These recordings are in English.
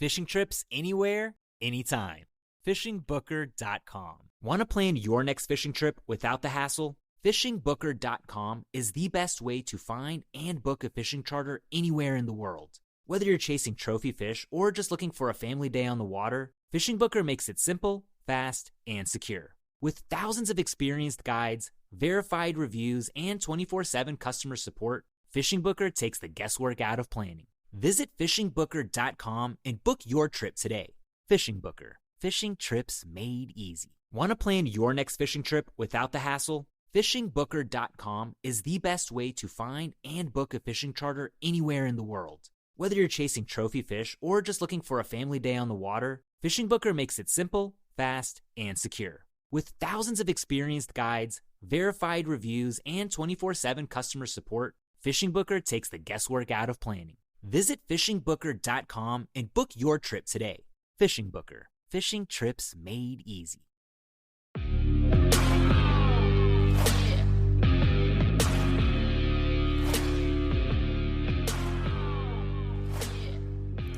Fishing trips anywhere, anytime. FishingBooker.com. Want to plan your next fishing trip without the hassle? FishingBooker.com is the best way to find and book a fishing charter anywhere in the world. Whether you're chasing trophy fish or just looking for a family day on the water, Fishing Booker makes it simple, fast, and secure. With thousands of experienced guides, verified reviews, and 24/7 customer support, Fishing Booker takes the guesswork out of planning. Visit FishingBooker.com and book your trip today. Fishing Booker. Fishing trips made easy. Want to plan your next fishing trip without the hassle? FishingBooker.com is the best way to find and book a fishing charter anywhere in the world. Whether you're chasing trophy fish or just looking for a family day on the water, Fishing Booker makes it simple, fast, and secure. With thousands of experienced guides, verified reviews, and 24/7 customer support, Fishing Booker takes the guesswork out of planning. Visit FishingBooker.com and book your trip today. Fishing Booker. Fishing trips made easy.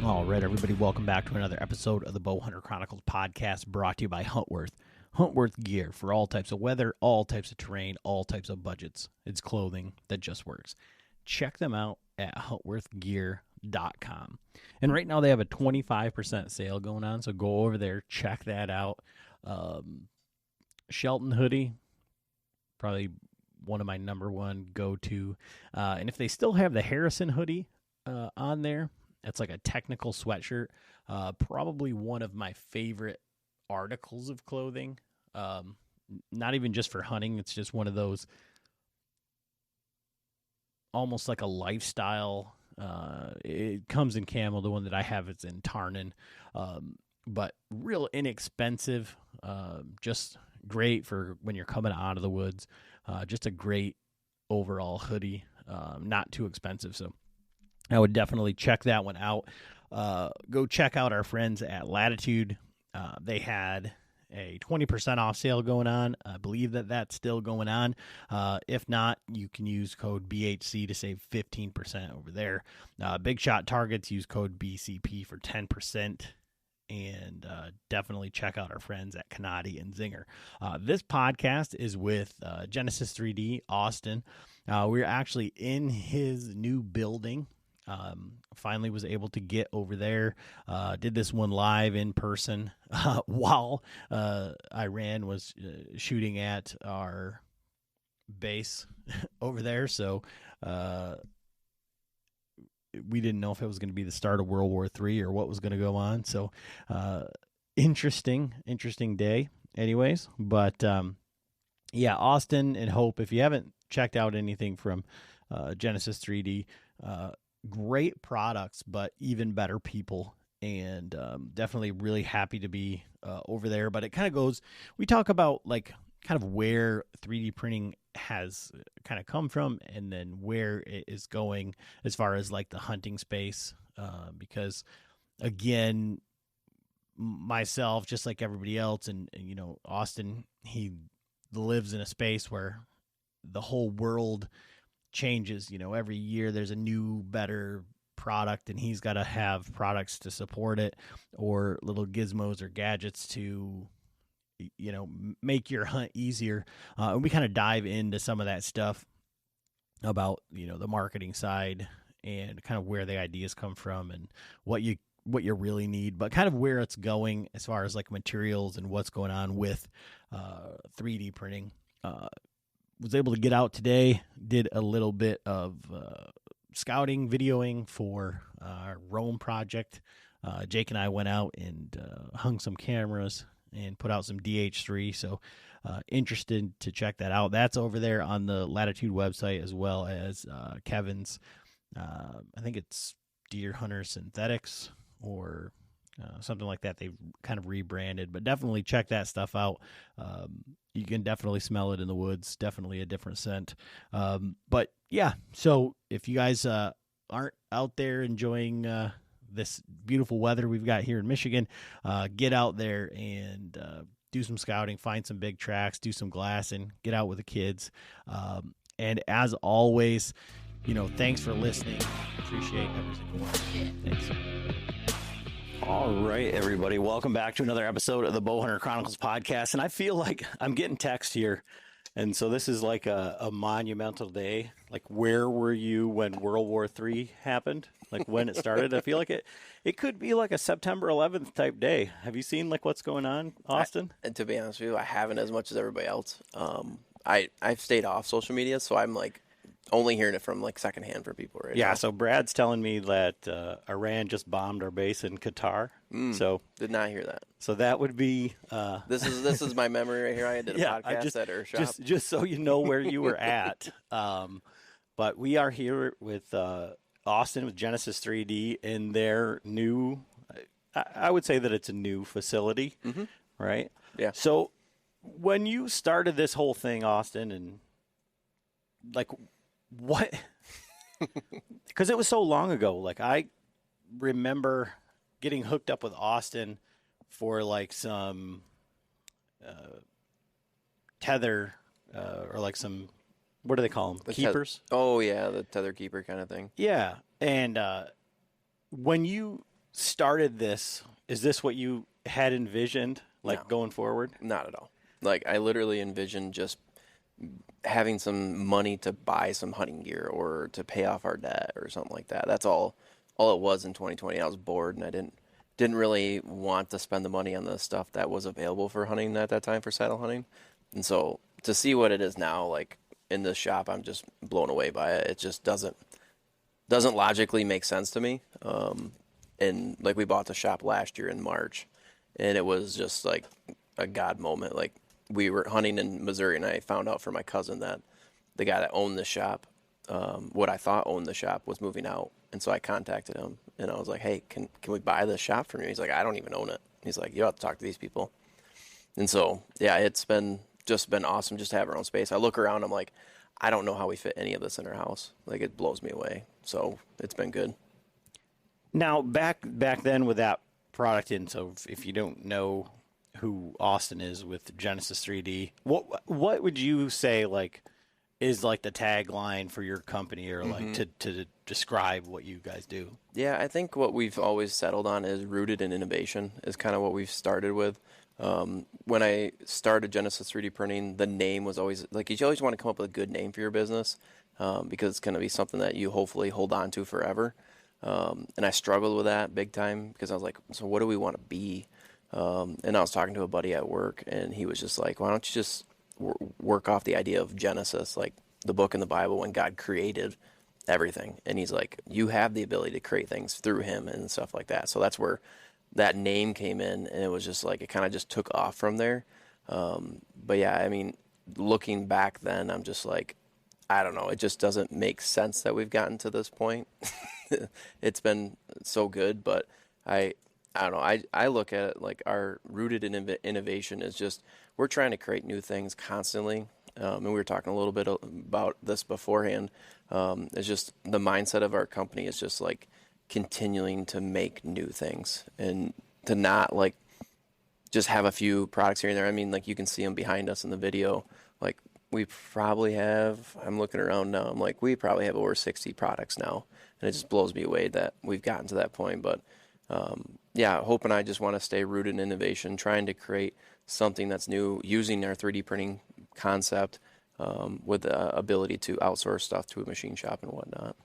All right, everybody, welcome back to another episode of the B0whunter Chronicles podcast, brought to you by Huntworth. Huntworth gear for all types of weather, all types of terrain, all types of budgets. It's clothing that just works. Check them out at huntworthgear.com. And right now they have a 25% sale going on, so go over there, check that out. Shelton hoodie, probably one of my number one go-to. And if they still have the Harrison hoodie on there, it's like a technical sweatshirt. Probably one of my favorite articles of clothing. Not even just for hunting. It's just one of those almost like a lifestyle. It comes in camo. The one that I have is in Tarnin. But real inexpensive. Just great for when you're coming out of the woods. Just a great overall hoodie. Not too expensive. So I would definitely check that one out. Go check out our friends at Latitude. They had a 20% off sale going on. I believe that that's still going on. If not, you can use code BHC to save 15% over there. Big Shot Targets, use code BCP for 10%. And definitely check out our friends at Kanadi and Zinger. This podcast is with Genesis 3D, Austin. We're actually in his new building. Finally was able to get over there, did this one live in person while Iran was shooting at our base over there. So we didn't know if it was going to be the start of World War III or what was going to go on. So interesting day anyways. But yeah, Austin and Hope, if you haven't checked out anything from Genesis 3D, great products, but even better people, and definitely really happy to be over there. But it kind of goes, we talk about like kind of where 3D printing has kind of come from and then where it is going as far as like the hunting space. Because again, myself, just like everybody else, and you know, Austin, he lives in a space where the whole world changes. You know, every year there's a new, better product, and he's got to have products to support it, or little gizmos or gadgets to, you know, make your hunt easier. And we kind of dive into some of that stuff about, you know, the marketing side and kind of where the ideas come from and what you really need, but kind of where it's going as far as like materials and what's going on with 3D printing. Was able to get out today, did a little bit of scouting, videoing for our Rome project. Jake and I went out and hung some cameras and put out some DH3. So interested to check that out. That's over there on the Latitude website, as well as Kevin's, I think it's Deer Hunter Synthetics or something like that. They've kind of rebranded, but definitely check that stuff out. You can definitely smell it in the woods. Definitely a different scent. But yeah, so if you guys aren't out there enjoying this beautiful weather we've got here in Michigan, get out there and do some scouting, find some big tracks, do some glassing, get out with the kids. And as always, you know, thanks for listening. Appreciate every single one. Thanks. All right, everybody. Welcome back to another episode of the Bowhunter Chronicles podcast. And I feel like I'm getting text here. And so this is like a monumental day. Like, where were you when World War III happened? Like, when it started? I feel like it could be like a September 11th type day. Have you seen like what's going on, Austin? And to be honest with you, I haven't as much as everybody else. I've stayed off social media, so I'm like only hearing it from like secondhand from people right now. Yeah, so Brad's telling me that Iran just bombed our base in Qatar. So did not hear that. So that would be this is my memory right here. I did a podcast at our shop. Just so you know where you were at. But we are here with Austin with Genesis 3D in their new. I would say that it's a new facility, right? Yeah. So when you started this whole thing, Austin, and like what? Because it was so long ago. Like, I remember getting hooked up with Austin for like some tether or like some, what do they call them? Keepers? Oh, yeah, the tether keeper kind of thing. Yeah. And when you started this, is this what you had envisioned, like, going forward? Not at all. Like, I literally envisioned just having some money to buy some hunting gear or to pay off our debt or something like that. That's all it was in 2020. I was bored and I didn't really want to spend the money on the stuff that was available for hunting at that time, for saddle hunting. And so to see what it is now, like in this shop, I'm just blown away by it. It just doesn't logically make sense to me. And like, we bought the shop last year in March, and it was just like a God moment. Like, we were hunting in Missouri, and I found out from my cousin that the guy that owned the shop, what I thought owned the shop, was moving out. And so I contacted him, and I was like, hey, can we buy this shop from you? He's like, I don't even own it. He's like, you have to talk to these people. And so, yeah, it's been awesome just to have our own space. I look around, I'm like, I don't know how we fit any of this in our house. Like, it blows me away. So it's been good. Now, back then with that product in, so if you don't know who Austin is with Genesis 3D, what would you say, like, is like the tagline for your company, or like to describe what you guys do? Yeah, I think what we've always settled on is rooted in innovation is kind of what we've started with. When I started Genesis 3D printing, the name was always like, you always want to come up with a good name for your business, because it's going to be something that you hopefully hold on to forever. And I struggled with that big time, because I was like, so what do we want to be? And I was talking to a buddy at work, and he was just like, why don't you just work off the idea of Genesis, like the book in the Bible when God created everything. And he's like, you have the ability to create things through him and stuff like that. So that's where that name came in, and it was just like, it kind of just took off from there. But yeah, I mean, looking back then, I'm just like, I don't know, it just doesn't make sense that we've gotten to this point. It's been so good, but I don't know. I look at it like our rooted in innovation is just, we're trying to create new things constantly. And we were talking a little bit about this beforehand. It's just the mindset of our company is just like continuing to make new things, and to not like just have a few products here and there. I mean, like, you can see them behind us in the video. Like, we probably have, I'm looking around now, I'm like, we probably have over 60 products now. And it just blows me away that we've gotten to that point. But yeah, Hope and I just want to stay rooted in innovation, trying to create something that's new, using our 3D printing concept with the ability to outsource stuff to a machine shop and whatnot.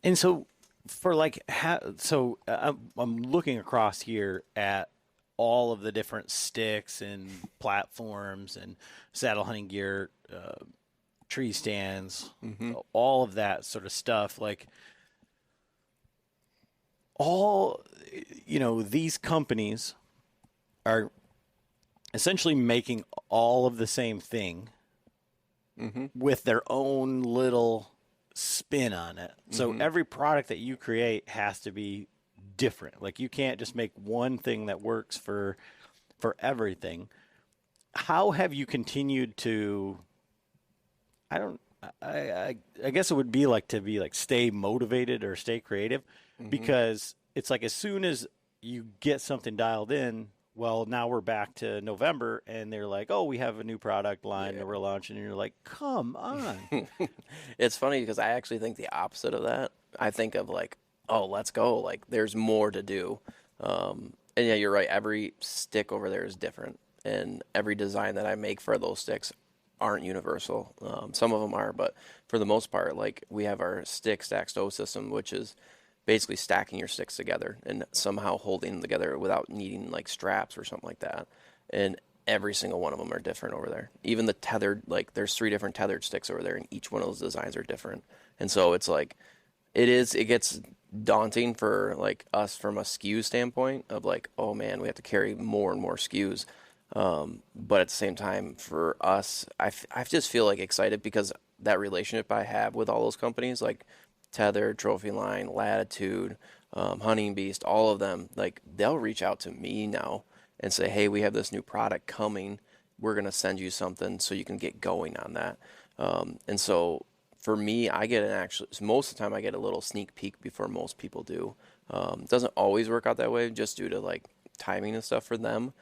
And so for like, I'm looking across here at all of the different sticks and platforms and saddle hunting gear, tree stands, all of that sort of stuff. Like, all, these companies are essentially making all of the same thing with their own little spin on it. So every product that you create has to be different. Like, you can't just make one thing that works for everything. How have you continued to, I guess it would be like to be like stay motivated or stay creative, because it's like, as soon as you get something dialed in, well, now we're back to November, and they're like, oh, we have a new product line that we're launching. And you're like, come on. It's funny, because I actually think the opposite of that. I think of like, oh, let's go. Like, there's more to do. And yeah, you're right. Every stick over there is different, and every design that I make for those sticks aren't universal. Some of them are, but for the most part, like we have our stick stack stow system, which is basically stacking your sticks together and somehow holding them together without needing like straps or something like that. And every single one of them are different over there. Even the tethered, like there's 3 different tethered sticks over there, and each one of those designs are different. And so it's like it gets daunting for like us from a SKU standpoint of like, oh man, we have to carry more and more SKUs. But at the same time, for us, I just feel like excited because that relationship I have with all those companies, like Tether, Trophy Line, Latitude, Hunting Beast, all of them, like they'll reach out to me now and say, hey, we have this new product coming. We're going to send you something so you can get going on that. And so for me, I get most of the time I get a little sneak peek before most people do. It doesn't always work out that way just due to like timing and stuff for them.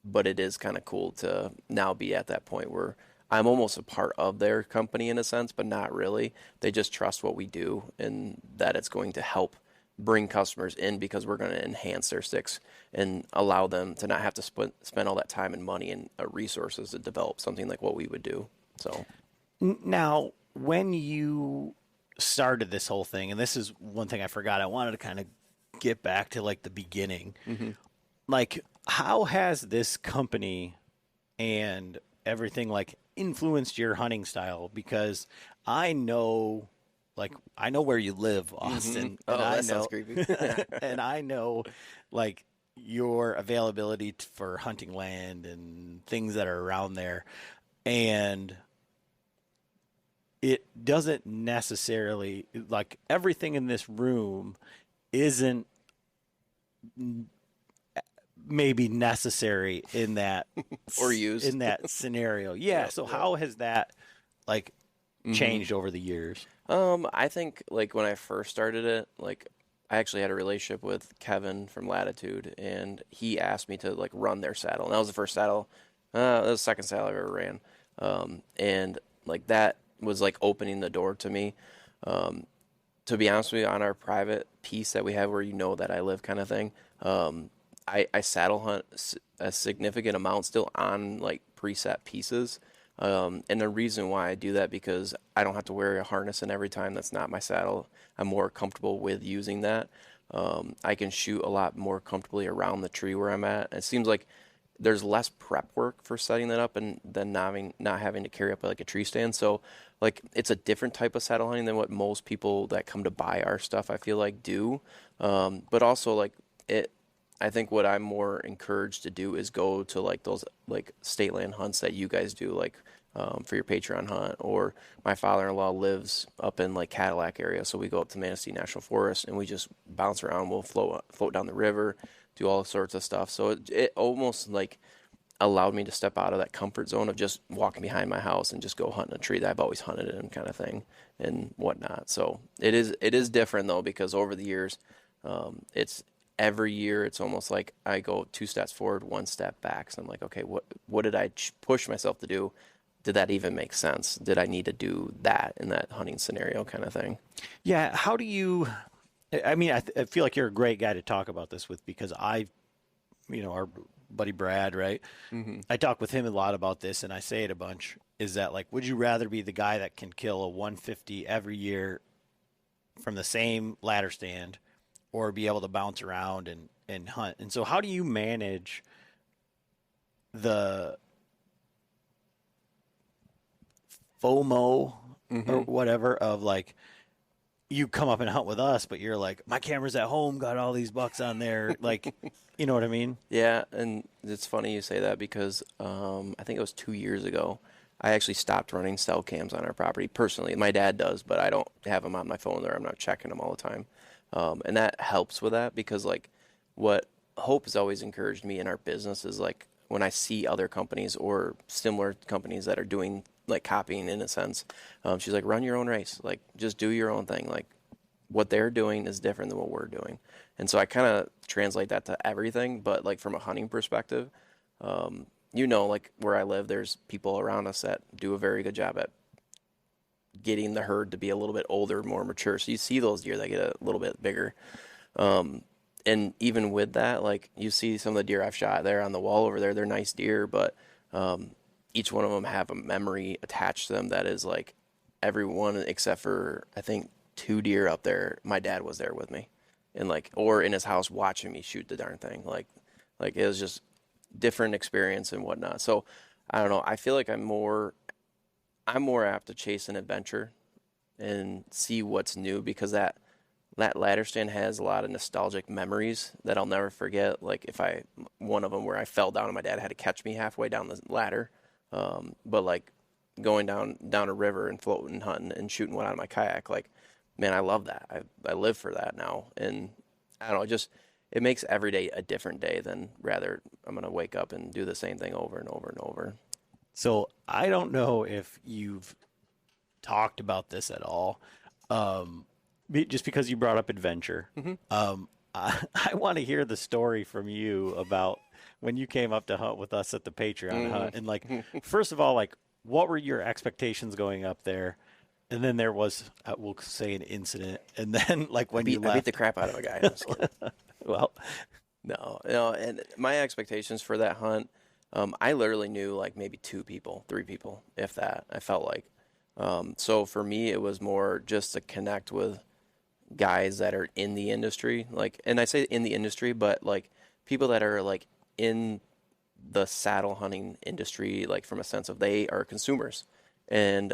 But it is kind of cool to now be at that point where I'm almost a part of their company in a sense, but not really. They just trust what we do and that it's going to help bring customers in because we're going to enhance their sticks and allow them to not have to spend all that time and money and resources to develop something like what we would do. So now, when you started this whole thing, and this is one thing I forgot, I wanted to kind of get back to like the beginning. Like, how has this company and everything like influenced your hunting style? Because I know where you live, Austin. Oh, and that sounds creepy. And I know like your availability for hunting land and things that are around there. And it doesn't necessarily, like everything in this room isn't maybe necessary in that or used in that scenario. Yeah. So how has that like changed over the years? I think like when I first started it, like I actually had a relationship with Kevin from Latitude, and he asked me to like run their saddle. And that was the first saddle, that was the second saddle I ever ran. And like that was like opening the door to me. To be honest with you, on our private piece that we have where you know that I live kind of thing, I saddle hunt a significant amount still on like preset pieces. And the reason why I do that because I don't have to wear a harness in every time. That's not my saddle. I'm more comfortable with using that. I can shoot a lot more comfortably around the tree where I'm at. It seems like there's less prep work for setting that up and then not having to carry up like a tree stand. So like it's a different type of saddle hunting than what most people that come to buy our stuff I feel like do. But also like I think what I'm more encouraged to do is go to like those like state land hunts that you guys do, like for your Patreon hunt. Or my father-in-law lives up in like Cadillac area, so we go up to Manistee National Forest and we just bounce around. We'll float down the river, do all sorts of stuff. So it almost like allowed me to step out of that comfort zone of just walking behind my house and just go hunting a tree that I've always hunted in, kind of thing and whatnot. So it is different though, because over the years, it's every year it's almost like I go 2 steps forward, 1 step back. So I'm like, okay, what did I push myself to do? Did that even make sense? Did I need to do that in that hunting scenario, kind of thing? Yeah. How do you? I mean, I feel like you're a great guy to talk about this with because our buddy Brad, right? I talk with him a lot about this, and I say it a bunch. Is that like, would you rather be the guy that can kill a 150 every year from the same ladder stand, or be able to bounce around and hunt? And so how do you manage the FOMO or whatever of like, you come up and hunt with us, but you're like, my camera's at home, got all these bucks on there. Like, you know what I mean? Yeah. And it's funny you say that because I think it was 2 years ago, I actually stopped running cell cams on our property personally. My dad does, but I don't have them on my phone there. I'm not checking them all the time. And that helps with that because like what Hope has always encouraged me in our business is like when I see other companies or similar companies that are doing like copying in a sense, she's like, run your own race, like just do your own thing. Like what they're doing is different than what we're doing. And so I kind of translate that to everything, but like from a hunting perspective, like where I live, there's people around us that do a very good job at getting the herd to be a little bit older, more mature. So you see those deer that get a little bit bigger. And even with that, like you see some of the deer I've shot there on the wall over there, they're nice deer, but each one of them have a memory attached to them that is like every one except for I think 2 deer up there. My dad was there with me, and like or in his house watching me shoot the darn thing. Like it was just different experience and whatnot. So I don't know. I feel like I'm more apt to chase an adventure and see what's new because that ladder stand has a lot of nostalgic memories that I'll never forget. Like one of them where I fell down and my dad had to catch me halfway down the ladder. But like going down a river and floating, hunting and shooting one out of my kayak, like, man, I love that. I live for that now. And I don't know, just, it makes every day a different day than rather I'm going to wake up and do the same thing over and over and over. So I don't know if you've talked about this at all. Just because you brought up adventure. I want to hear the story from you about when you came up to hunt with us at the Patreon hunt. And like, first of all, like, what were your expectations going up there? And then there was, we'll say, an incident. And then, like, when you left, I beat the crap out of a guy. Well, no. And my expectations for that hunt, I literally knew like maybe 2 people, 3 people, if that. I felt like. So for me, it was more just to connect with guys that are in the industry, like, and I say in the industry, but like people that are like in the saddle hunting industry, like from a sense of they are consumers. And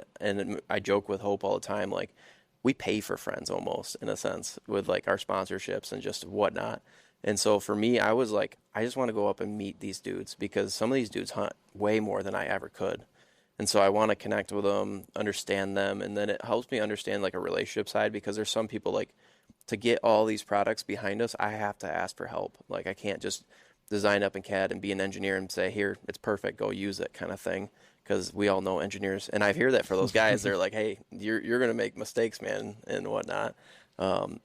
I joke with Hope all the time, like we pay for friends almost in a sense with like our sponsorships and just whatnot. And so for me, I was like, I just want to go up and meet these dudes because some of these dudes hunt way more than I ever could. And so I want to connect with them, understand them, and then it helps me understand like a relationship side because there's some people like to get all these products behind us, I have to ask for help. Like I can't just design up in CAD and be an engineer and say, here, it's perfect, go use it kind of thing. Because we all know engineers, and I hear that for those guys, they're like, hey, you're going to make mistakes, man, and whatnot.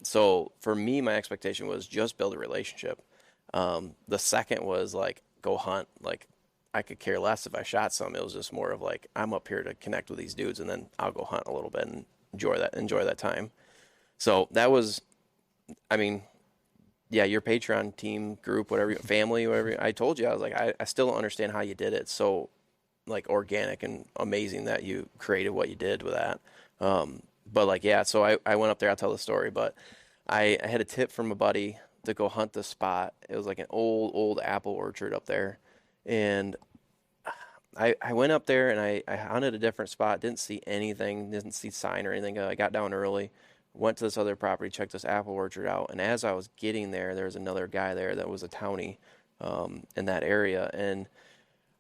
So for me, my expectation was just build a relationship. The second was like, go hunt. Like I could care less if I shot some. It was just more of like, I'm up here to connect with these dudes and then I'll go hunt a little bit and enjoy that time. So that was, I mean, yeah, your Patreon team group, whatever, family, whatever. I told you, I was like, I still don't understand how you did it. So like organic and amazing that you created what you did with that. But like, yeah, so I went up there, I'll tell the story, but I had a tip from a buddy to go hunt the spot. It was like an old apple orchard up there. And I went up there and I hunted a different spot, didn't see anything, didn't see sign or anything. I got down early, went to this other property, checked this apple orchard out. And as I was getting there, there was another guy there that was a townie in that area. And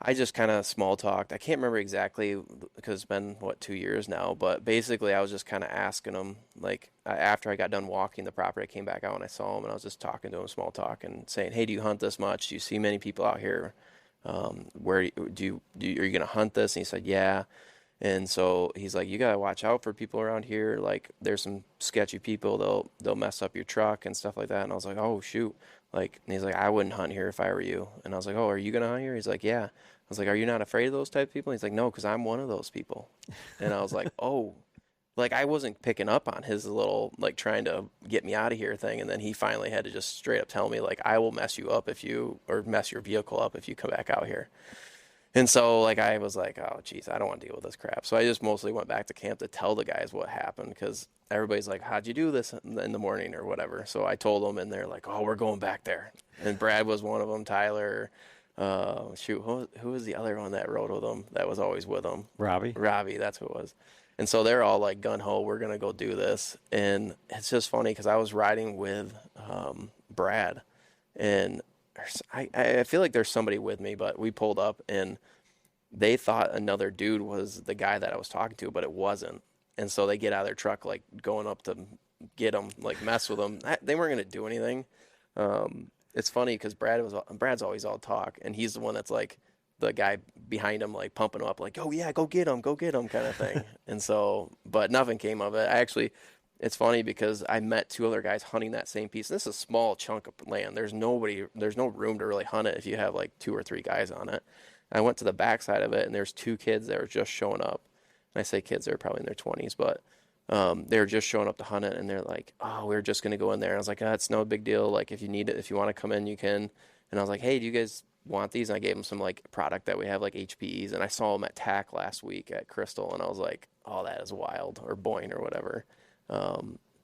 I just kind of small talked. I can't remember exactly because it's been, 2 years now. But basically, I was just kind of asking him, like, after I got done walking the property, I came back out and I saw him and I was just talking to him, small talk, and saying, hey, do you hunt this much? Do you see many people out here? Where are you going to hunt this? And he said, yeah. And so he's like, you got to watch out for people around here. Like there's some sketchy people. They'll mess up your truck and stuff like that. And I was like, oh shoot. Like, and he's like, I wouldn't hunt here if I were you. And I was like, oh, are you going to hunt here? He's like, yeah. I was like, are you not afraid of those type of people? And he's like, no, cause I'm one of those people. And I was like, oh, like I wasn't picking up on his little, like trying to get me out of here thing. And then he finally had to just straight up tell me like, I will mess you up or mess your vehicle up if you come back out here. And so like, I was like, oh geez, I don't want to deal with this crap. So I just mostly went back to camp to tell the guys what happened. Cause everybody's like, how'd you do this in the morning or whatever? So I told them and they're like, oh, we're going back there. And Brad was one of them, Tyler, who was the other one that rode with him that was always with him? Robbie, that's who it was. And so they're all like gun-ho, we're going to go do this. And it's just funny because I was riding with Brad. And I feel like there's somebody with me, but we pulled up and they thought another dude was the guy that I was talking to, but it wasn't. And so they get out of their truck, like going up to get him, like mess with him. They weren't going to do anything. It's funny because Brad's always all talk. And he's the one that's like, the guy behind him, like pumping him up, like, oh yeah, go get him kind of thing. And so, but nothing came of it. It's funny because I met 2 other guys hunting that same piece. And this is a small chunk of land. There's no room to really hunt it if you have like 2 or 3 guys on it. And I went to the backside of it and there's 2 kids that were just showing up. And I say kids, they're probably in their 20s, but They were just showing up to hunt it, and they're like, "Oh, we were just gonna go in there." And I was like, "Ah, it's no big deal. Like, if you need it, if you want to come in, you can." And I was like, "Hey, do you guys want these?" And I gave them some like product that we have, like HPEs, and I saw them at TAC last week at Crystal, and I was like, "Oh, that is wild," or Boyne or whatever.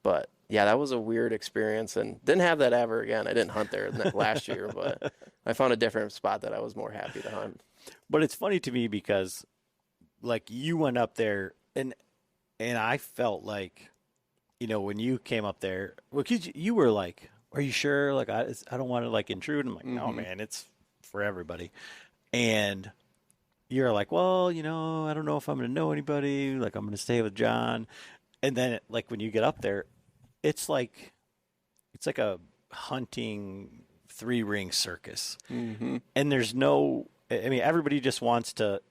But yeah, that was a weird experience, and didn't have that ever again. I didn't hunt there last year, but I found a different spot that I was more happy to hunt. But it's funny to me because, like, you went up there, and I felt like, when you came up there, well, 'cause you were like, "Are you sure? Like, I don't want to like intrude." I'm like, "No, man, it's for everybody." And you're like, "Well, I don't know if I'm going to know anybody. Like, I'm going to stay with John." And then, like, when you get up there, it's like a hunting 3-ring circus, and there's no. I mean, everybody just wants to.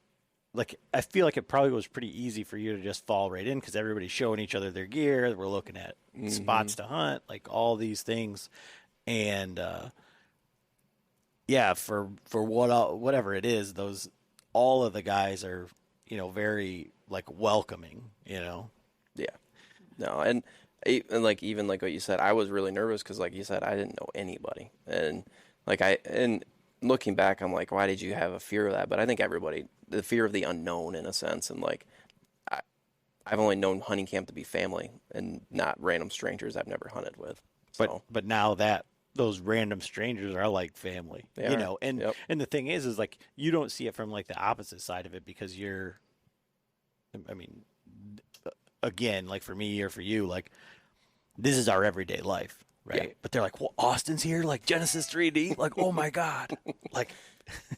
Like, I feel like it probably was pretty easy for you to just fall right in because everybody's showing each other their gear. We're looking at spots to hunt, like all these things, and yeah, for whatever it is, all of the guys are very like welcoming. Yeah, no, and like even like what you said, I was really nervous because like you said, I didn't know anybody, and looking back, I'm like, why did you have a fear of that? But I think the fear of the unknown in a sense, and like I've only known hunting camp to be family and not random strangers I've never hunted with. So. But now that those random strangers are like family, and the thing is like you don't see it from like the opposite side of it because I mean, again, like for me or for you, like this is our everyday life. Right. Yeah. But they're like, well, Austin's here, like Genesis 3D. Like, oh my God. Like,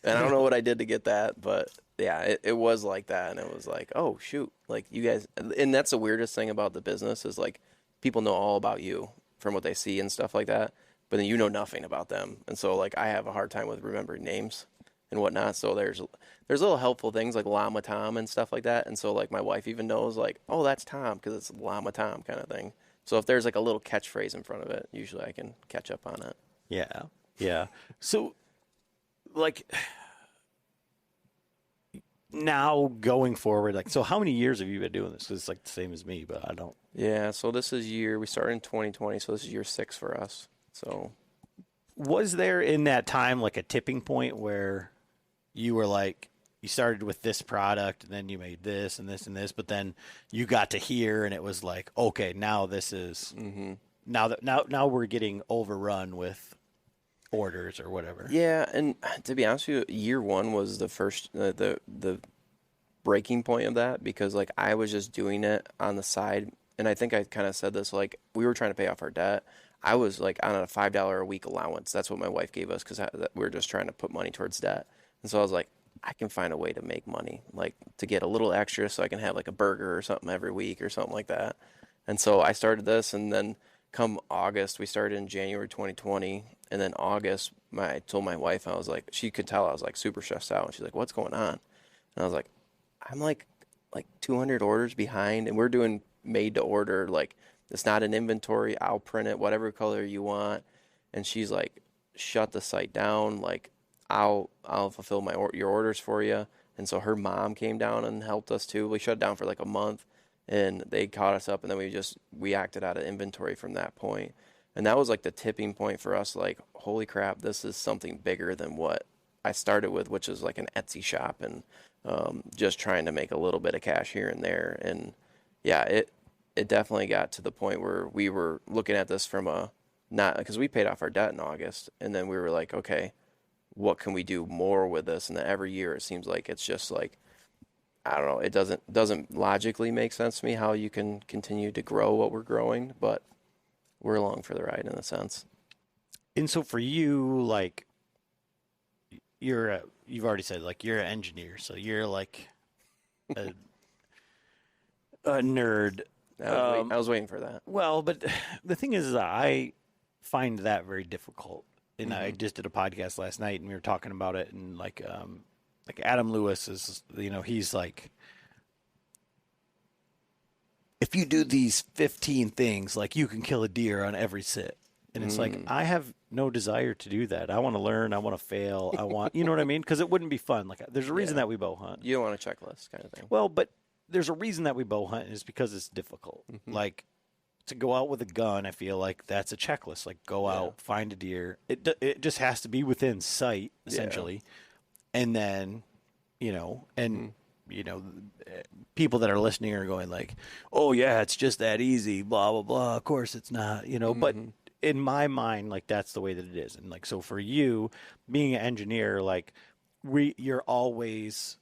and I don't know what I did to get that, but yeah, it was like that. And it was like, oh, shoot. Like, you guys, and that's the weirdest thing about the business is like people know all about you from what they see and stuff like that, but then you know nothing about them. And so, like, I have a hard time with remembering names and whatnot. So there's little helpful things like Llama Tom and stuff like that. And so, like, my wife even knows, like, oh, that's Tom because it's Llama Tom kind of thing. So if there's like a little catchphrase in front of it, usually I can catch up on it. Yeah. Yeah. So like now going forward, like, so how many years have you been doing this? 'Cause it's like the same as me, but I don't. Yeah. So we started in 2020. So this is year 6 for us. So was there in that time like a tipping point where you were like, you started with this product and then you made this and this and this, but then you got to here and it was like, okay, now this is now we're getting overrun with orders or whatever. Yeah, and to be honest with you, year 1 was the first the breaking point of that because like I was just doing it on the side, and I think I kind of said this, like we were trying to pay off our debt. I was like on a $5 a week allowance. That's what my wife gave us because we were just trying to put money towards debt, and so I was like, I can find a way to make money, like to get a little extra so I can have like a burger or something every week or something like that. And so I started this, and then come August, we started in January 2020. And then August, I told my wife, I was like, she could tell I was like super stressed out. And she's like, what's going on? And I was like, I'm like 200 orders behind, and we're doing made to order. Like it's not an inventory. I'll print it, whatever color you want. And she's like, shut the site down. Like, I'll fulfill your orders for you. And so her mom came down and helped us too. We shut down for like a month, and they caught us up, and then we acted out of inventory from that point. And that was like the tipping point for us, like, holy crap, this is something bigger than what I started with, which is like an Etsy shop and just trying to make a little bit of cash here and there. And yeah, it definitely got to the point where we were looking at this from because we paid off our debt in August, and then we were like, okay, what can we do more with this? And then every year it seems like it's just like, I don't know, it doesn't logically make sense to me how you can continue to grow what we're growing, but we're along for the ride in a sense. And so for you, like, you've already said, like, you're an engineer, so you're like a nerd. I was waiting for that. Well, but the thing is I find that very difficult. And I just did a podcast last night, and we were talking about it, and like Adam Lewis is, he's like, if you do these 15 things, like you can kill a deer on every sit. And it's like, I have no desire to do that. I want to learn. I want to fail. I want, you know what I mean? Because it wouldn't be fun. Like, there's a reason that we bow hunt. You don't want a checklist kind of thing. Well, but there's a reason that we bow hunt is because it's difficult. Like to go out with a gun, I feel like that's a checklist. Like go out, find a deer. It just has to be within sight essentially, and then people that are listening are going like, oh yeah, it's just that easy, blah blah blah. Of course it's not, But in my mind, like that's the way that it is, and like so for you, being an engineer, like you're always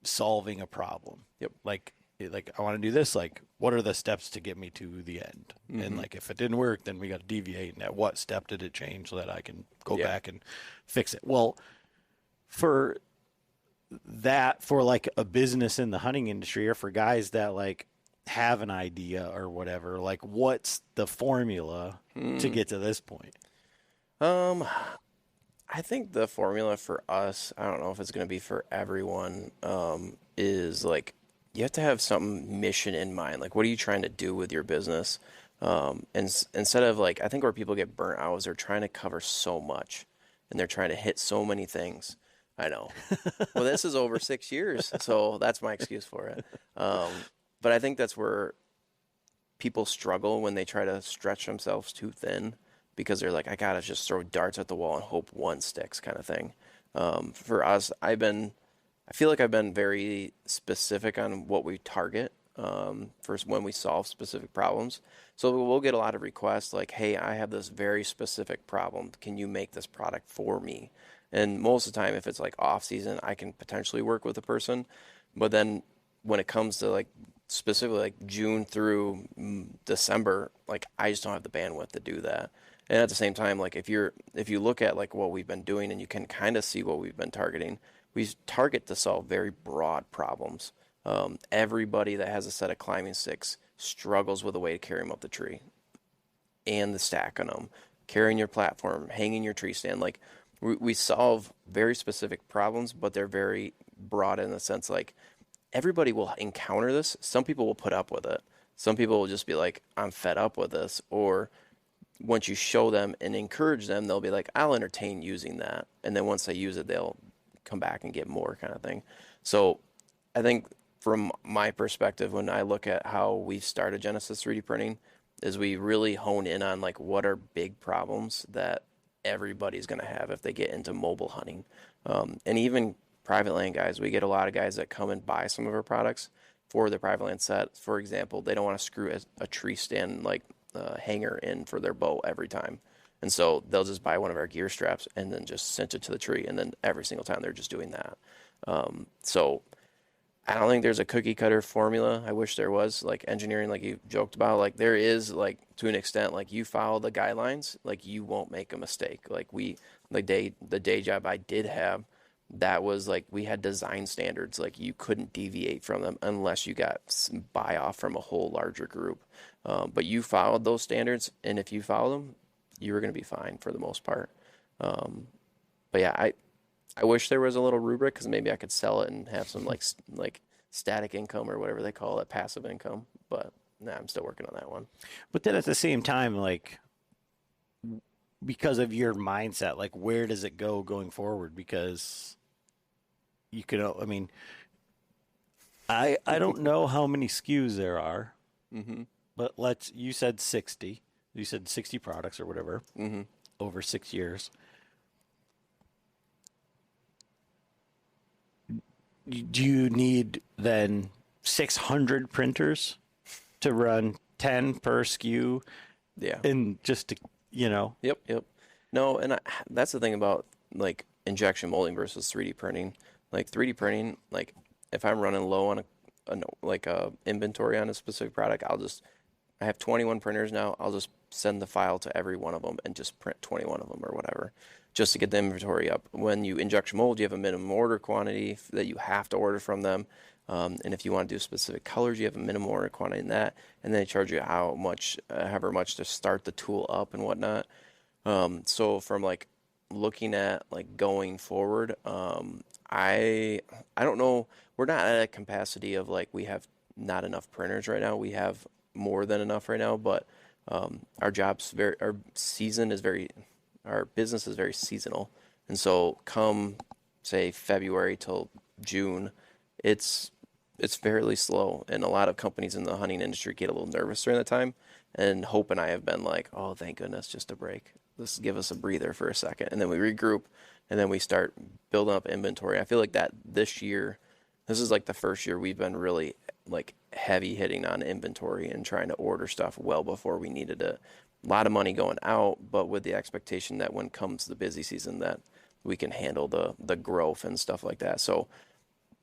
solving a problem. Yep. Like I want to do this. Like, what are the steps to get me to the end? And like, if it didn't work, then we got to deviate. And at what step did it change so that I can go back and fix it? Well, for like a business in the hunting industry, or for guys that like have an idea or whatever, like what's the formula to get to this point? I think the formula for us, I don't know if it's going to be for everyone, is like you have to have some mission in mind. Like, what are you trying to do with your business? And instead of like, I think where people get burnt out is they're trying to cover so much and they're trying to hit so many things. I know. Well, this is over 6 years, so that's my excuse for it. But I think that's where people struggle when they try to stretch themselves too thin, because they're like, I gotta just throw darts at the wall and hope one sticks, kind of thing. For us, I feel like I've been very specific on what we target first when we solve specific problems. So we'll get a lot of requests like, hey, I have this very specific problem. Can you make this product for me? And most of the time, if it's like off season, I can potentially work with a person. But then when it comes to like specifically like June through December, like I just don't have the bandwidth to do that. And at the same time, like if you look at like what we've been doing and you can kind of see what we've been targeting, we target to solve very broad problems. Everybody that has a set of climbing sticks struggles with a way to carry them up the tree and the stack on them, carrying your platform, hanging your tree stand. Like we solve very specific problems, but they're very broad in the sense like everybody will encounter this. Some people will put up with it. Some people will just be like, I'm fed up with this. Or once you show them and encourage them, they'll be like, I'll entertain using that. And then once they use it, they'll come back and get more, kind of thing. So I think from my perspective, when I look at how we've started Genesis 3D printing, is we really hone in on like what are big problems that everybody's going to have if they get into mobile hunting. And even private land guys, we get a lot of guys that come and buy some of our products for their private land set. For example, they don't want to screw a tree stand like hanger in for their bow every time. And so they'll just buy one of our gear straps and then just cinch it to the tree. And then every single time they're just doing that. So I don't think there's a cookie cutter formula. I wish there was, like engineering, like you joked about, like there is, like to an extent, like you follow the guidelines, like you won't make a mistake. Like the day job I did have, that was like, we had design standards, like you couldn't deviate from them unless you got some buy off from a whole larger group. But you followed those standards, and if you follow them, you were going to be fine for the most part. But yeah, I wish there was a little rubric, because maybe I could sell it and have some like static income or whatever they call it, passive income. But nah, I'm still working on that one. But then at the same time, like because of your mindset, like where does it go going forward? Because you could, I mean, I don't know how many SKUs there are, but you said 60. You said 60 products or whatever over 6 years. Do you need then 600 printers to run 10 per SKU? Yeah. And just to, Yep. No, and that's the thing about like injection molding versus 3D printing. Like 3D printing, like if I'm running low on a inventory on a specific product, I have 21 printers now. I'll just send the file to every one of them and just print 21 of them or whatever, just to get the inventory up. When you injection mold, you have a minimum order quantity that you have to order from them. And if you want to do specific colors, you have a minimum order quantity in that. And then they charge you however much to start the tool up and whatnot. So from like looking at like going forward, I don't know. We're not at a capacity of like we have not enough printers right now. We have more than enough right now, but our business is very seasonal. And so come say February till June, it's it's fairly slow, and a lot of companies in the hunting industry get a little nervous during that time. And Hope and I have been like, oh, thank goodness, just a break. Let's give us a breather for a second, and then we regroup, and then we start building up inventory. I feel like that this year, this is like the first year we've been really like heavy hitting on inventory and trying to order stuff well before we needed it. A lot of money going out, but with the expectation that when comes the busy season that we can handle the growth and stuff like that. So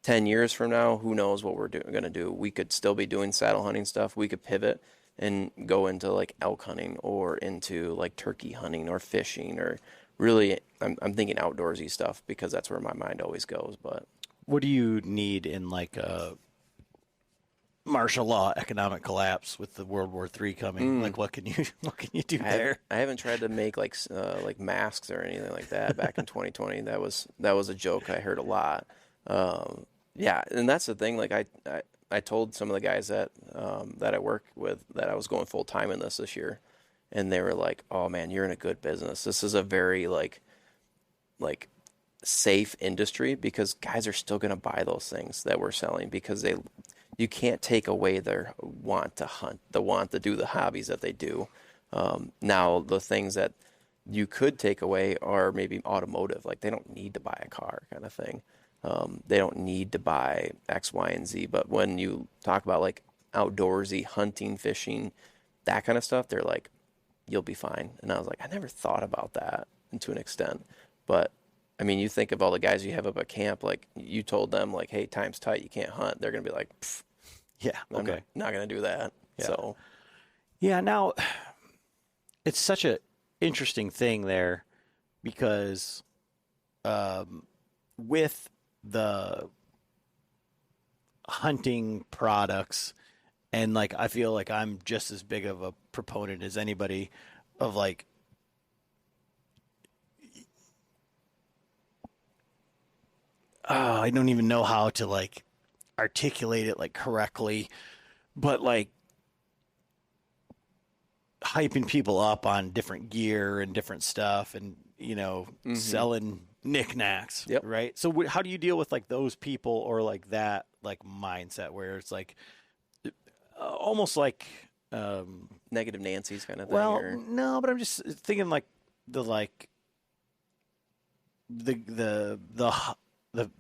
10 years from now, who knows what we're going to do. We could still be doing saddle hunting stuff. We could pivot and go into like elk hunting or into like turkey hunting or fishing, or really I'm thinking outdoorsy stuff because that's where my mind always goes. But what do you need in like a martial law economic collapse with the World War III coming? Like what can you do there? I haven't tried to make like masks or anything like that back in 2020. That was a joke I heard a lot. Yeah, and that's the thing. Like I told some of the guys that I work with that I was going full time in this year, and they were like, "Oh man, you're in a good business. This is a very like safe industry because guys are still going to buy those things that we're selling because you can't take away their want to hunt, the want to do the hobbies that they do. Now the things that you could take away are maybe automotive, like they don't need to buy a car kind of thing. They don't need to buy X, Y, and Z. But when you talk about like outdoorsy hunting, fishing, that kind of stuff, they're like, you'll be fine. And I was like, I never thought about that to an extent. But I mean, you think of all the guys you have up at camp, like you told them like, hey, time's tight, you can't hunt. They're going to be like, yeah, okay. I'm not going to do that. Yeah. So, yeah, now it's such a interesting thing there because with the hunting products, and like I feel like I'm just as big of a proponent as anybody of like I don't even know how to like articulate it like correctly, but like hyping people up on different gear and different stuff, and selling knickknacks, Yep. right? So how do you deal with like those people or like that like mindset where it's like almost like negative Nancy's kind of thing? well, or... no, but I'm just thinking like the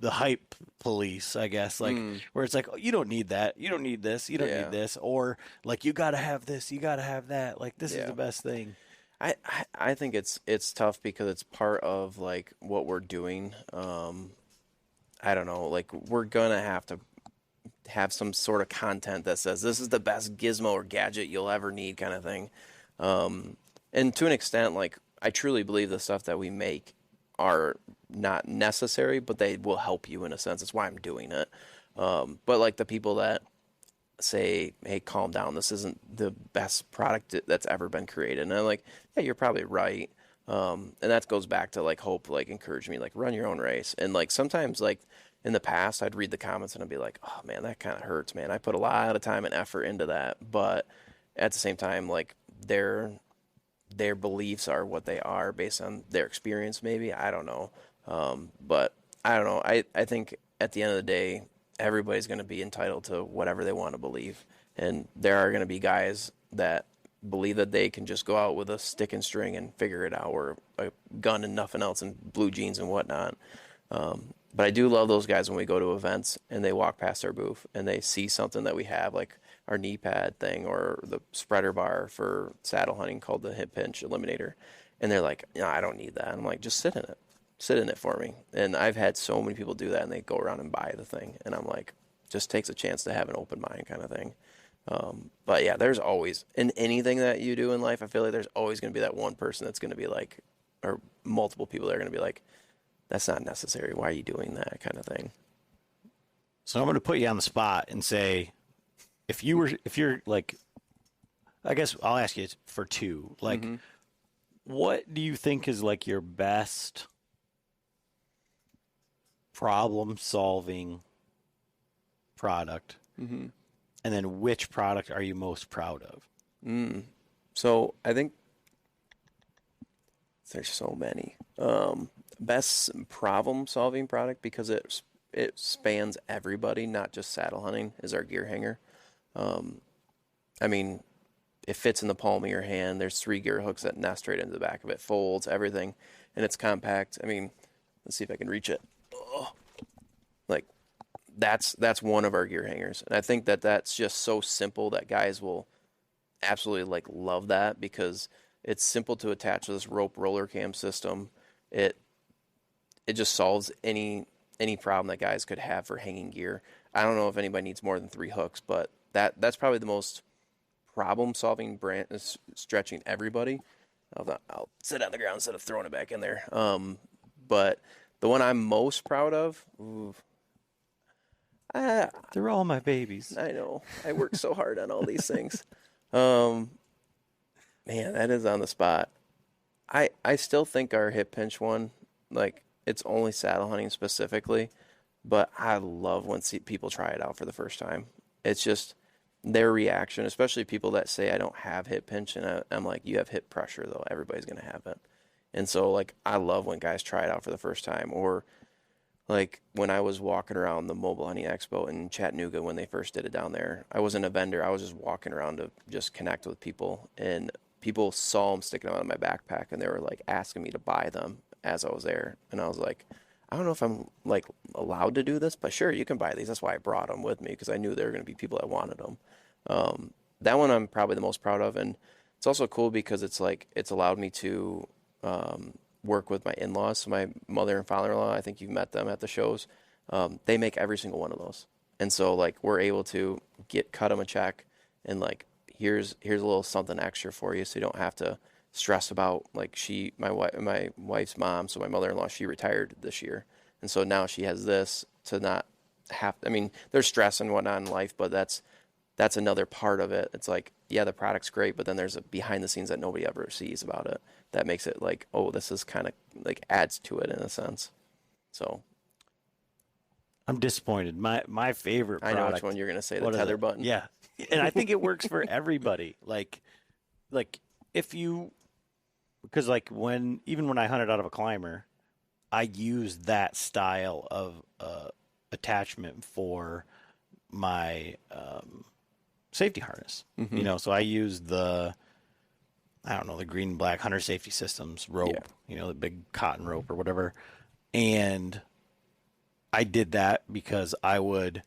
hype police, I guess, like where it's like, oh, you don't need that, you don't need this, you don't need this, or like you got to have this, you got to have that, like this is the best thing. I think it's tough because it's part of like what we're doing. I don't know, like we're gonna have to have some sort of content that says this is the best gizmo or gadget you'll ever need, kind of thing. And to an extent, like I truly believe the stuff that we make are not necessary, but they will help you in a sense. That's why I'm doing it. But like the people that say, hey, calm down, this isn't the best product that's ever been created. And I'm like, yeah, you're probably right. And that goes back to like Hope, like encourage me, like run your own race. And like sometimes like in the past, I'd read the comments and I'd be like, oh man, that kind of hurts, man. I put a lot of time and effort into that. But at the same time, like their beliefs are what they are based on their experience, maybe. I don't know. But I don't know. I think at the end of the day, everybody's going to be entitled to whatever they want to believe. And there are going to be guys that believe that they can just go out with a stick and string and figure it out, or a gun and nothing else, and blue jeans and whatnot. But I do love those guys when we go to events and they walk past our booth and they see something that we have, like our knee pad thing or the spreader bar for saddle hunting called the hip pinch eliminator. And they're like, no, I don't need that. I'm like, just sit in it. Sit in it for me. And I've had so many people do that and they go around and buy the thing. And I'm like, just takes a chance to have an open mind kind of thing. But yeah, there's always, in anything that you do in life, I feel like there's always going to be that one person that's going to be like, or multiple people that are going to be like, that's not necessary. Why are you doing that kind of thing? So I'm going to put you on the spot and say, if you're like, I guess I'll ask you for two, like, what do you think is like your best problem solving product? And then which product are you most proud of? So I think there's so many. Best problem solving product because it it spans everybody, not just saddle hunting, is our gear hanger. I mean, it fits in the palm of your hand. There's 3 gear hooks that nest right into the back of it, folds, everything, and it's compact. I mean, let's see if I can reach it. Oh, like, that's one of our gear hangers. And I think that that's just so simple that guys will absolutely like love that, because it's simple to attach to this rope roller cam system. It just solves any problem that guys could have for hanging gear. I don't know if anybody needs more than 3 hooks, but that's probably the most problem-solving brand, is stretching everybody. I'll sit on the ground instead of throwing it back in there. But the one I'm most proud of, they're all my babies. I know. I work so hard on all these things. Man, that is on the spot. I still think our hip pinch one, like, it's only saddle hunting specifically, but I love when people try it out for the first time. It's just their reaction, especially people that say, I don't have hip pinch, and I'm like, you have hip pressure, though. Everybody's going to have it. And so, like, I love when guys try it out for the first time. Or, like, when I was walking around the Mobile Hunting Expo in Chattanooga when they first did it down there, I wasn't a vendor. I was just walking around to just connect with people. And people saw them sticking out of my backpack, and they were, like, asking me to buy them as I was there. And I was like, I don't know if I'm, like, allowed to do this, but sure, you can buy these. That's why I brought them with me, because I knew there were going to be people that wanted them. That one I'm probably the most proud of. And it's also cool because it's, like, it's allowed me to work with my in-laws. So my mother and father-in-law, I think you've met them at the shows. They make every single one of those. And so, like, we're able to cut them a check and, like, here's a little something extra for you, so you don't have to stress about, like, my wife's mom, so my mother-in-law, she retired this year. And so now she has this to not have, I mean, there's stress and whatnot in life, but that's another part of it. It's like, yeah, the product's great, but then there's a behind the scenes that nobody ever sees about it. That makes it like, oh, this is kind of like adds to it in a sense. So I'm disappointed. My favorite product. I know which one you're going to say, the tether button. Yeah. And I think it works for everybody. Like if you, because like even when I hunted out of a climber, I used that style of attachment for my safety harness. Mm-hmm. You know, so I used the green and black hunter safety systems rope, you know, the big cotton rope or whatever. And I did that because I would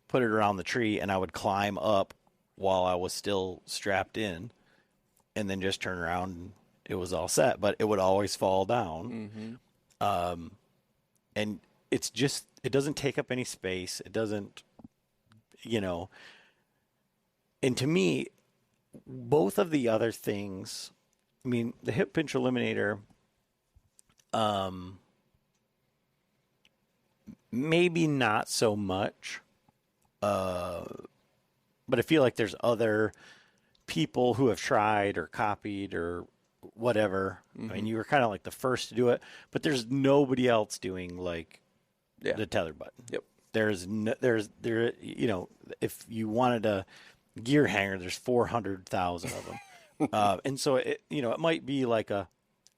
put it around the tree and I would climb up while I was still strapped in and then just turn around and it was all set, but it would always fall down. Mm-hmm. And it's just, it doesn't take up any space. It doesn't, you know, and to me, both of the other things, I mean, the hip pinch eliminator, maybe not so much, but I feel like there's other people who have tried or copied or whatever. Mm-hmm. I mean, you were kind of like the first to do it, but there's nobody else doing like the tether button. Yep. There, you know, if you wanted a gear hanger, there's 400,000 of them. And so it, you know, it might be like a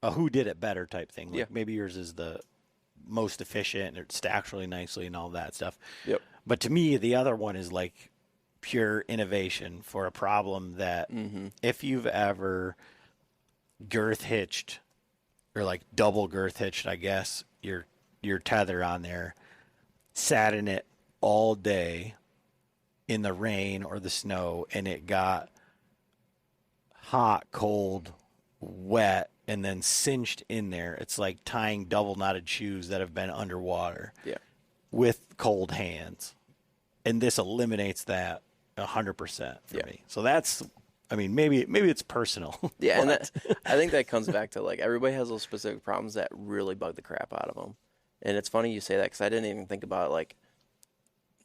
who did it better type thing. Like maybe yours is the most efficient and it stacks really nicely and all that stuff. Yep. But to me, the other one is like pure innovation for a problem that if you've ever girth hitched or like double girth hitched, I guess, your tether on there, sat in it all day in the rain or the snow, and it got hot, cold, wet, and then cinched in there. It's like tying double knotted shoes that have been underwater with cold hands. And this eliminates that 100% for me. So that's, I mean, maybe it's personal. Yeah, and I think that comes back to, like, everybody has those specific problems that really bug the crap out of them. And it's funny you say that because I didn't even think about it. Like,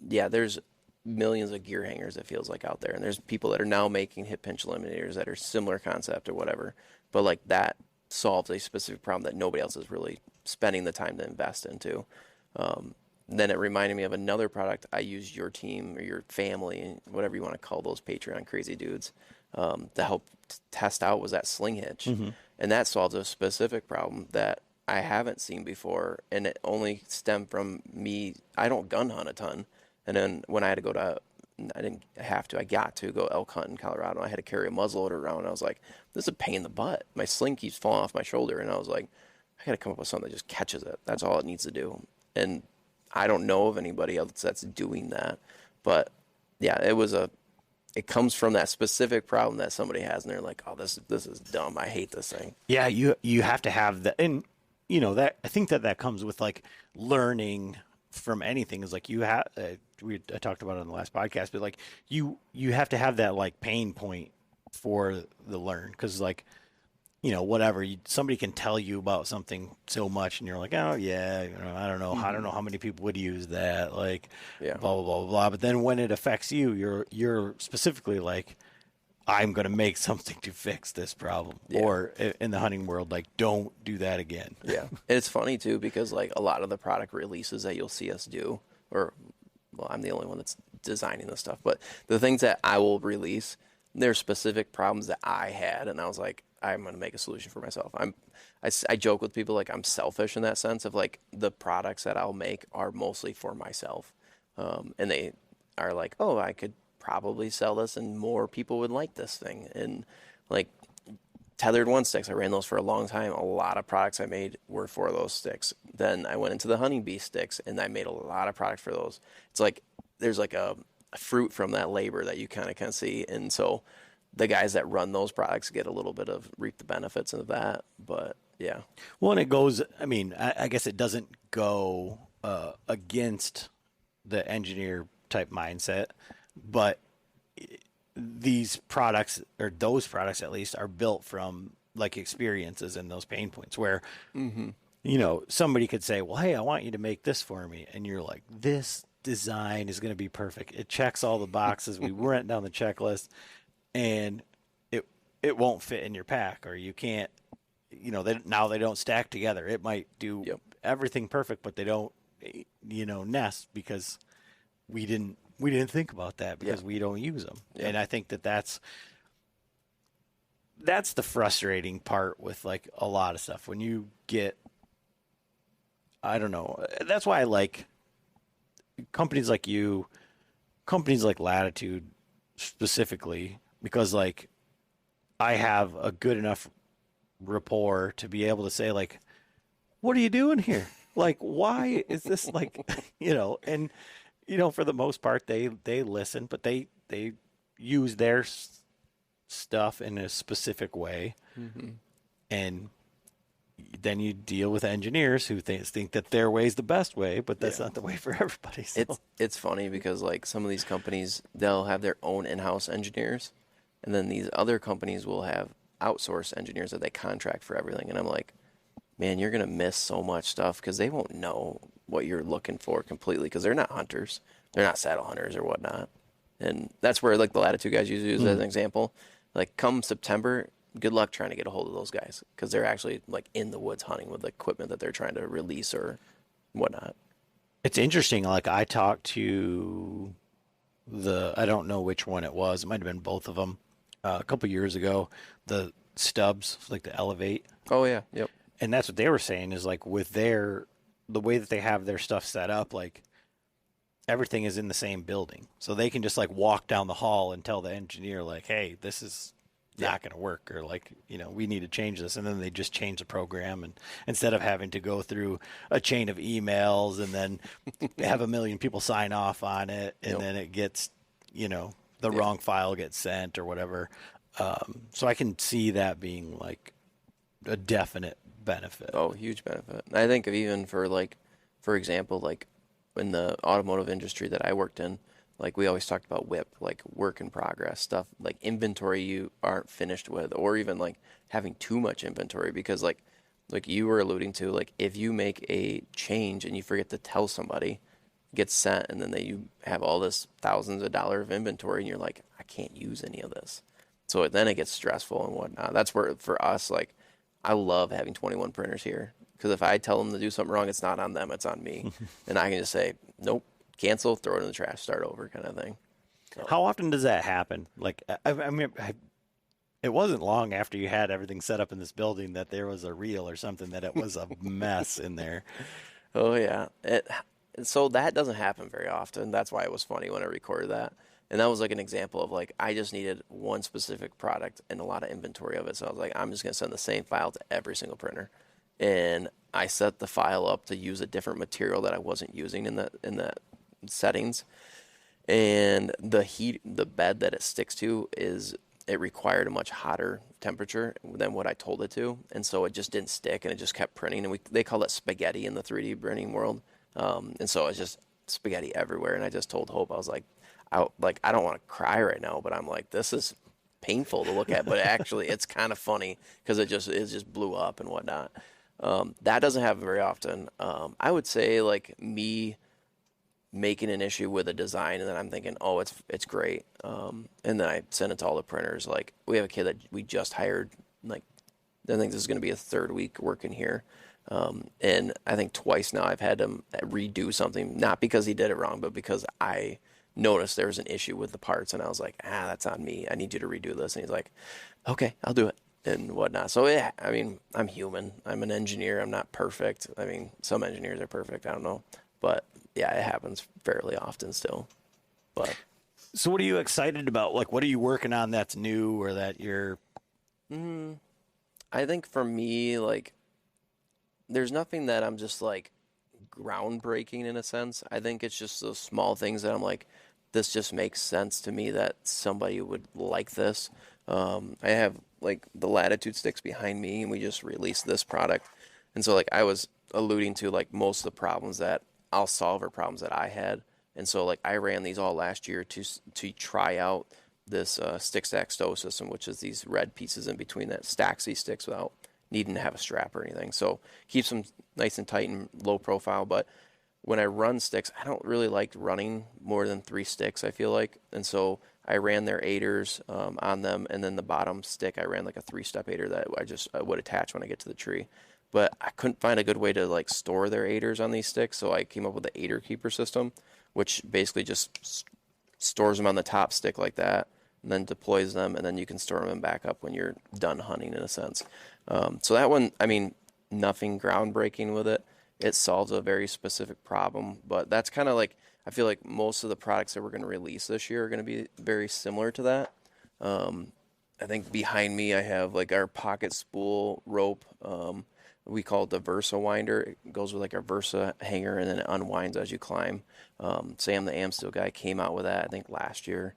yeah, there's millions of gear hangers, it feels like, out there. And there's people that are now making hip pinch eliminators that are similar concept or whatever. But, like, that solves a specific problem that nobody else is really spending the time to invest into. Then it reminded me of another product I used your team or your family, whatever you want to call those Patreon crazy dudes, to help test out was that sling hitch. Mm-hmm. And that solves a specific problem that I haven't seen before, and it only stemmed from me. I don't gun hunt a ton, and then when I had to go to, I didn't have to. I got to go elk hunt in Colorado. I had to carry a muzzleloader around. And I was like, this is a pain in the butt. My sling keeps falling off my shoulder, and I was like, I got to come up with something that just catches it. That's all it needs to do. And I don't know of anybody else that's doing that. But yeah, it comes from that specific problem that somebody has, and they're like, oh, this is dumb. I hate this thing. Yeah, you have to have that, and that I think that comes with like learning from anything. Is like you have I talked about it on the last podcast, but like you have to have that like pain point for the learn, because like whatever somebody can tell you about something so much, and you're like, oh yeah, I don't know, I don't know how many people would use that, like blah blah blah blah. But then when it affects you, you're specifically like, I'm going to make something to fix this problem. Or in the hunting world, like, don't do that again. Yeah. It's funny too, because like a lot of the product releases that you'll see us do, or well, I'm the only one that's designing this stuff, but the things that I will release, they're specific problems that I had, and I was like, I'm going to make a solution for myself. I joke with people like I'm selfish in that sense of like the products that I'll make are mostly for myself, and they are like, oh, I could probably sell this and more people would like this thing. And like tethered one sticks, I ran those for a long time. A lot of products I made were for those sticks. Then I went into the honeybee sticks, and I made a lot of products for those. It's like there's like a fruit from that labor that you kind of can see, and so the guys that run those products get a little bit of reap the benefits of that. But yeah, well, and it goes, I mean, I guess it doesn't go against the engineer type mindset, but these products, or those products at least, are built from like experiences and those pain points where somebody could say, well, hey, I want you to make this for me, and you're like, this design is going to be perfect, it checks all the boxes, we went down the checklist, and it won't fit in your pack, or you can't, now they don't stack together. It might do everything perfect, but they don't nest, because we didn't think about that, because we don't use them. And I think that's the frustrating part with like a lot of stuff. When you get, I don't know, that's why I like companies like you, companies like Latitude specifically, because like I have a good enough rapport to be able to say like, what are you doing here? Like, why is this like, and for the most part, they listen, but they use their stuff in a specific way. And then you deal with engineers who think that their way is the best way, but that's not the way for everybody. So. It's funny because like some of these companies, they'll have their own in-house engineers, and then these other companies will have outsourced engineers that they contract for everything. And I'm like, man, you're going to miss so much stuff, because they won't know what you're looking for completely, because they're not hunters. They're not saddle hunters or whatnot. And that's where like the Latitude guys use as an example. Like come September, good luck trying to get a hold of those guys, because they're actually like in the woods hunting with the equipment that they're trying to release or whatnot. It's interesting. Like I talked to I don't know which one it was. It might have been both of them a couple years ago. The Stubbs, like the Elevate. Oh yeah. Yep. And that's what they were saying is like with the way that they have their stuff set up, like everything is in the same building. So they can just like walk down the hall and tell the engineer like, hey, this is not going to work, or like, we need to change this. And then they just change the program, and instead of having to go through a chain of emails and then have a million people sign off on it, and then it gets, the wrong file gets sent or whatever. So I can see that being like a definite benefit. Oh, huge benefit. I think of even for like, for example, like in the automotive industry that I worked in, like we always talked about WIP, like work in progress stuff, like inventory you aren't finished with, or even like having too much inventory, because like you were alluding to, like if you make a change and you forget to tell somebody, it gets sent, and then you have all this thousands of dollars of inventory, and you're like, I can't use any of this. So then it gets stressful and whatnot. That's where for us, like I love having 21 printers here, because if I tell them to do something wrong, it's not on them, it's on me. And I can just say, nope, cancel, throw it in the trash, start over kind of thing. So. How often does that happen? Like, I mean, It wasn't long after you had everything set up in this building that there was a reel or something that it was a mess in there. Oh yeah. So that doesn't happen very often. That's why it was funny when I recorded that. And that was like an example of like I just needed one specific product and a lot of inventory of it. So I was like, I'm just gonna send the same file to every single printer. And I set the file up to use a different material that I wasn't using in the settings. And the bed that it sticks to it required a much hotter temperature than what I told it to, and so it just didn't stick, and it just kept printing. And they call it spaghetti in the 3D printing world, and so it's just spaghetti everywhere. And I just told Hope, I was like, I don't want to cry right now, but I'm like, this is painful to look at, but actually it's kind of funny because it just blew up and whatnot. That doesn't happen very often. I would say like me making an issue with a design, and then I'm thinking, oh, it's great. And then I send it to all the printers. Like we have a kid that we just hired. Like I think this is going to be a third week working here, and I think twice now I've had him redo something, not because he did it wrong, but because I noticed there was an issue with the parts, and I was like, that's on me. I need you to redo this. And he's like, okay, I'll do it and whatnot. So yeah, I mean, I'm human. I'm an engineer. I'm not perfect. I mean, some engineers are perfect. I don't know, but yeah, it happens fairly often still. But so what are you excited about? Like, what are you working on that's new or that you're... I think for me, like, there's nothing that I'm just like groundbreaking in a sense. I think it's just those small things that I'm like, this just makes sense to me that somebody would like this. I have like the Latitude sticks behind me, and we just released this product. And so like I was alluding to like most of the problems that I'll solve are problems that I had. And so like I ran these all last year to try out this stick stack stow system, which is these red pieces in between that stacks these sticks without needing to have a strap or anything. So keeps them nice and tight and low profile. But when I run sticks, I don't really like running more than 3 sticks, I feel like. And so I ran their aiders on them, and then the bottom stick I ran like a 3-step aider that I would attach when I get to the tree. But I couldn't find a good way to like store their aiders on these sticks, so I came up with the aider keeper system, which basically just stores them on the top stick like that, and then deploys them, and then you can store them back up when you're done hunting, in a sense. So that one, I mean, nothing groundbreaking with it. It solves a very specific problem, but that's kind of like, I feel like most of the products that we're going to release this year are going to be very similar to that. I think behind me I have like our pocket spool rope. We call it the Versa winder. It goes with like our Versa hanger, and then it unwinds as you climb. Sam, the Amstel guy, came out with that I think last year,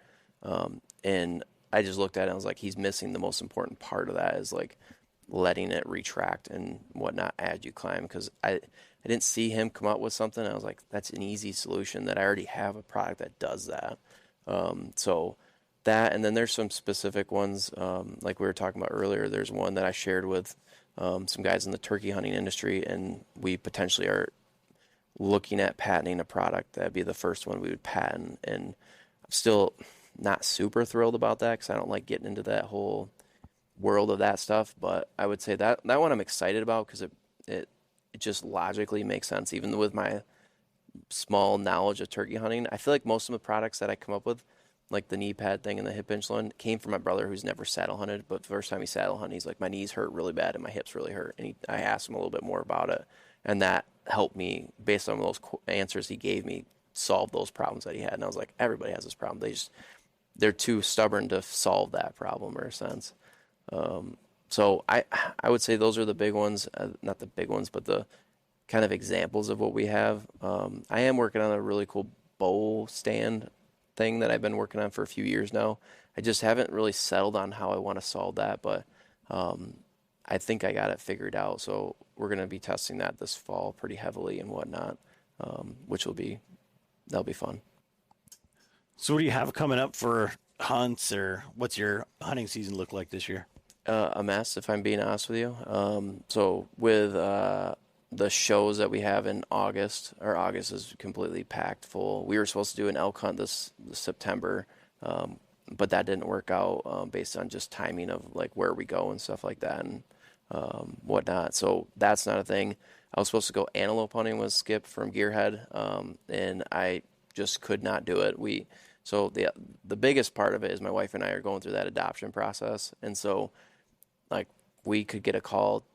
and I just looked at it and I was like, he's missing the most important part of that, is like letting it retract and whatnot as you climb, because I didn't see him come up with something. I was like, that's an easy solution that I already have a product that does that. So that, and then there's some specific ones, like we were talking about earlier. There's one that I shared with some guys in the turkey hunting industry, and we potentially are looking at patenting a product. That'd be the first one we would patent, and I'm still not super thrilled about that because I don't like getting into that whole world of that stuff. But I would say that one I'm excited about because it just logically makes sense, even with my small knowledge of turkey hunting. I feel like most of the products that I come up with, like the knee pad thing and the hip hinge one, came from my brother who's never saddle hunted. But the first time he saddle hunted, he's like, my knees hurt really bad and my hips really hurt. And I asked him a little bit more about it, and that helped me, based on those answers he gave me, solve those problems that he had. And I was like, everybody has this problem. They're too stubborn to solve that problem, in a sense. So I would say those are the big ones, not the big ones, but the kind of examples of what we have. I am working on a really cool bow stand thing that I've been working on for a few years now. I just haven't really settled on how I want to solve that, but I think I got it figured out. So we're going to be testing that this fall pretty heavily and whatnot, which that'll be fun. So what do you have coming up for hunts, or what's your hunting season look like this year? A mess, if I'm being honest with you. So with the shows that we have in August, our August is completely packed full. We were supposed to do an elk hunt this September, but that didn't work out based on just timing of like where we go and stuff like that and whatnot. So that's not a thing. I was supposed to go antelope hunting with Skip from Gearhead, and I just could not do it. So the biggest part of it is my wife and I are going through that adoption process. And so like we could get a call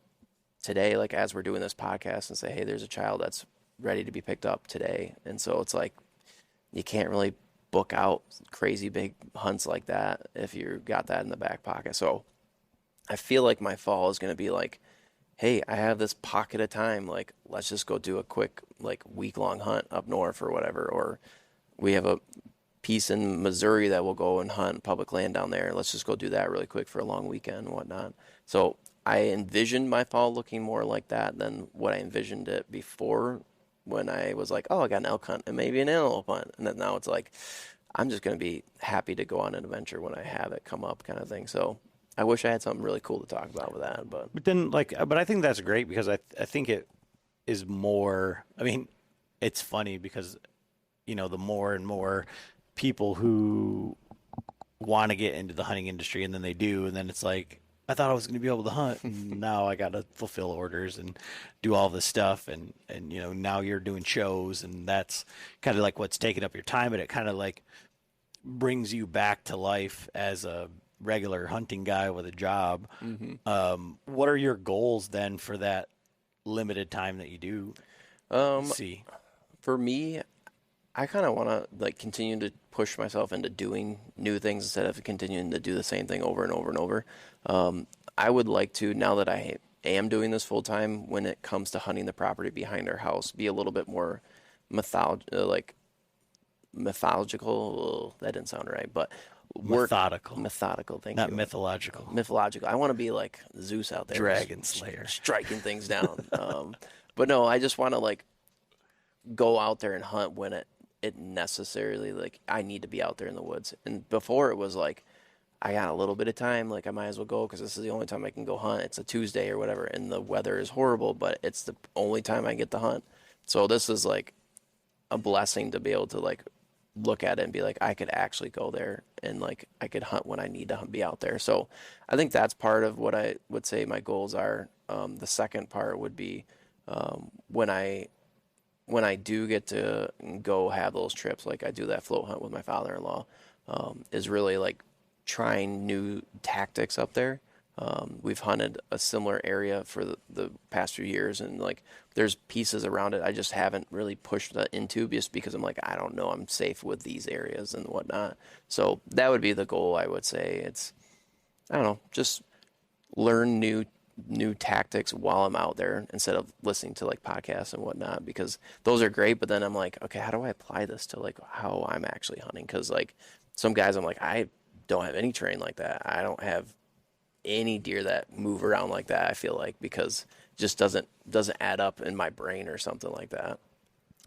today, like as we're doing this podcast, and say, hey, there's a child that's ready to be picked up today. And so it's like you can't really book out crazy big hunts like that if you got that in the back pocket. So I feel like my fall is going to be like, hey, I have this pocket of time. Like, let's just go do a quick, like, week-long hunt up north or whatever. Or we have a piece in Missouri that we'll go and hunt public land down there. Let's just go do that really quick for a long weekend and whatnot. So I envisioned my fall looking more like that than what I envisioned it before, when I was like, oh, I got an elk hunt and maybe an antelope hunt. And then now it's like, I'm just going to be happy to go on an adventure when I have it come up, kind of thing. So I wish I had something really cool to talk about with that. But then, like, but I think that's great, because I think it is more, I mean, it's funny because, you know, the more and more people who want to get into the hunting industry, and then they do, and then it's like, I thought I was going to be able to hunt, and now I got to fulfill orders and do all this stuff, and you know, now you're doing shows, and that's kind of like what's taking up your time, and it kind of like brings you back to life as a regular hunting guy with a job. What are your goals then for that limited time that you do see? for me, I kind of want to like continue to push myself into doing new things instead of continuing to do the same thing over and over and over. I would like to, now that I am doing this full time, when it comes to hunting the property behind our house, be a little bit more mythological. That didn't sound right, but methodical. Thank you. Not mythological. Mythological. I want to be like Zeus out there, Dragon Slayer, striking things down. But no, I just want to like go out there and hunt when it necessarily, like, I need to be out there in the woods. And before it was like, I got a little bit of time, like I might as well go because this is the only time I can go hunt. It's a Tuesday or whatever, and the weather is horrible, but it's the only time I get to hunt. So this is like a blessing to be able to like look at it and be like, I could actually go there and like I could hunt when I need to be out there. So I think that's part of what I would say my goals are. The second part would be when I do get to go have those trips, like I do that float hunt with my father-in-law, is really like trying new tactics up there. We've hunted a similar area for the past few years, and like there's pieces around it I just haven't really pushed into, just because I'm like, I don't know, I'm safe with these areas and whatnot. So that would be the goal, I would say. It's, I don't know, just learn new tactics while I'm out there instead of listening to like podcasts and whatnot, because those are great. But then I'm like, okay, how do I apply this to like how I'm actually hunting? Because like some guys, I'm like, I don't have any terrain like that. I don't have any deer that move around like that, I feel like, because it just doesn't add up in my brain or something like that.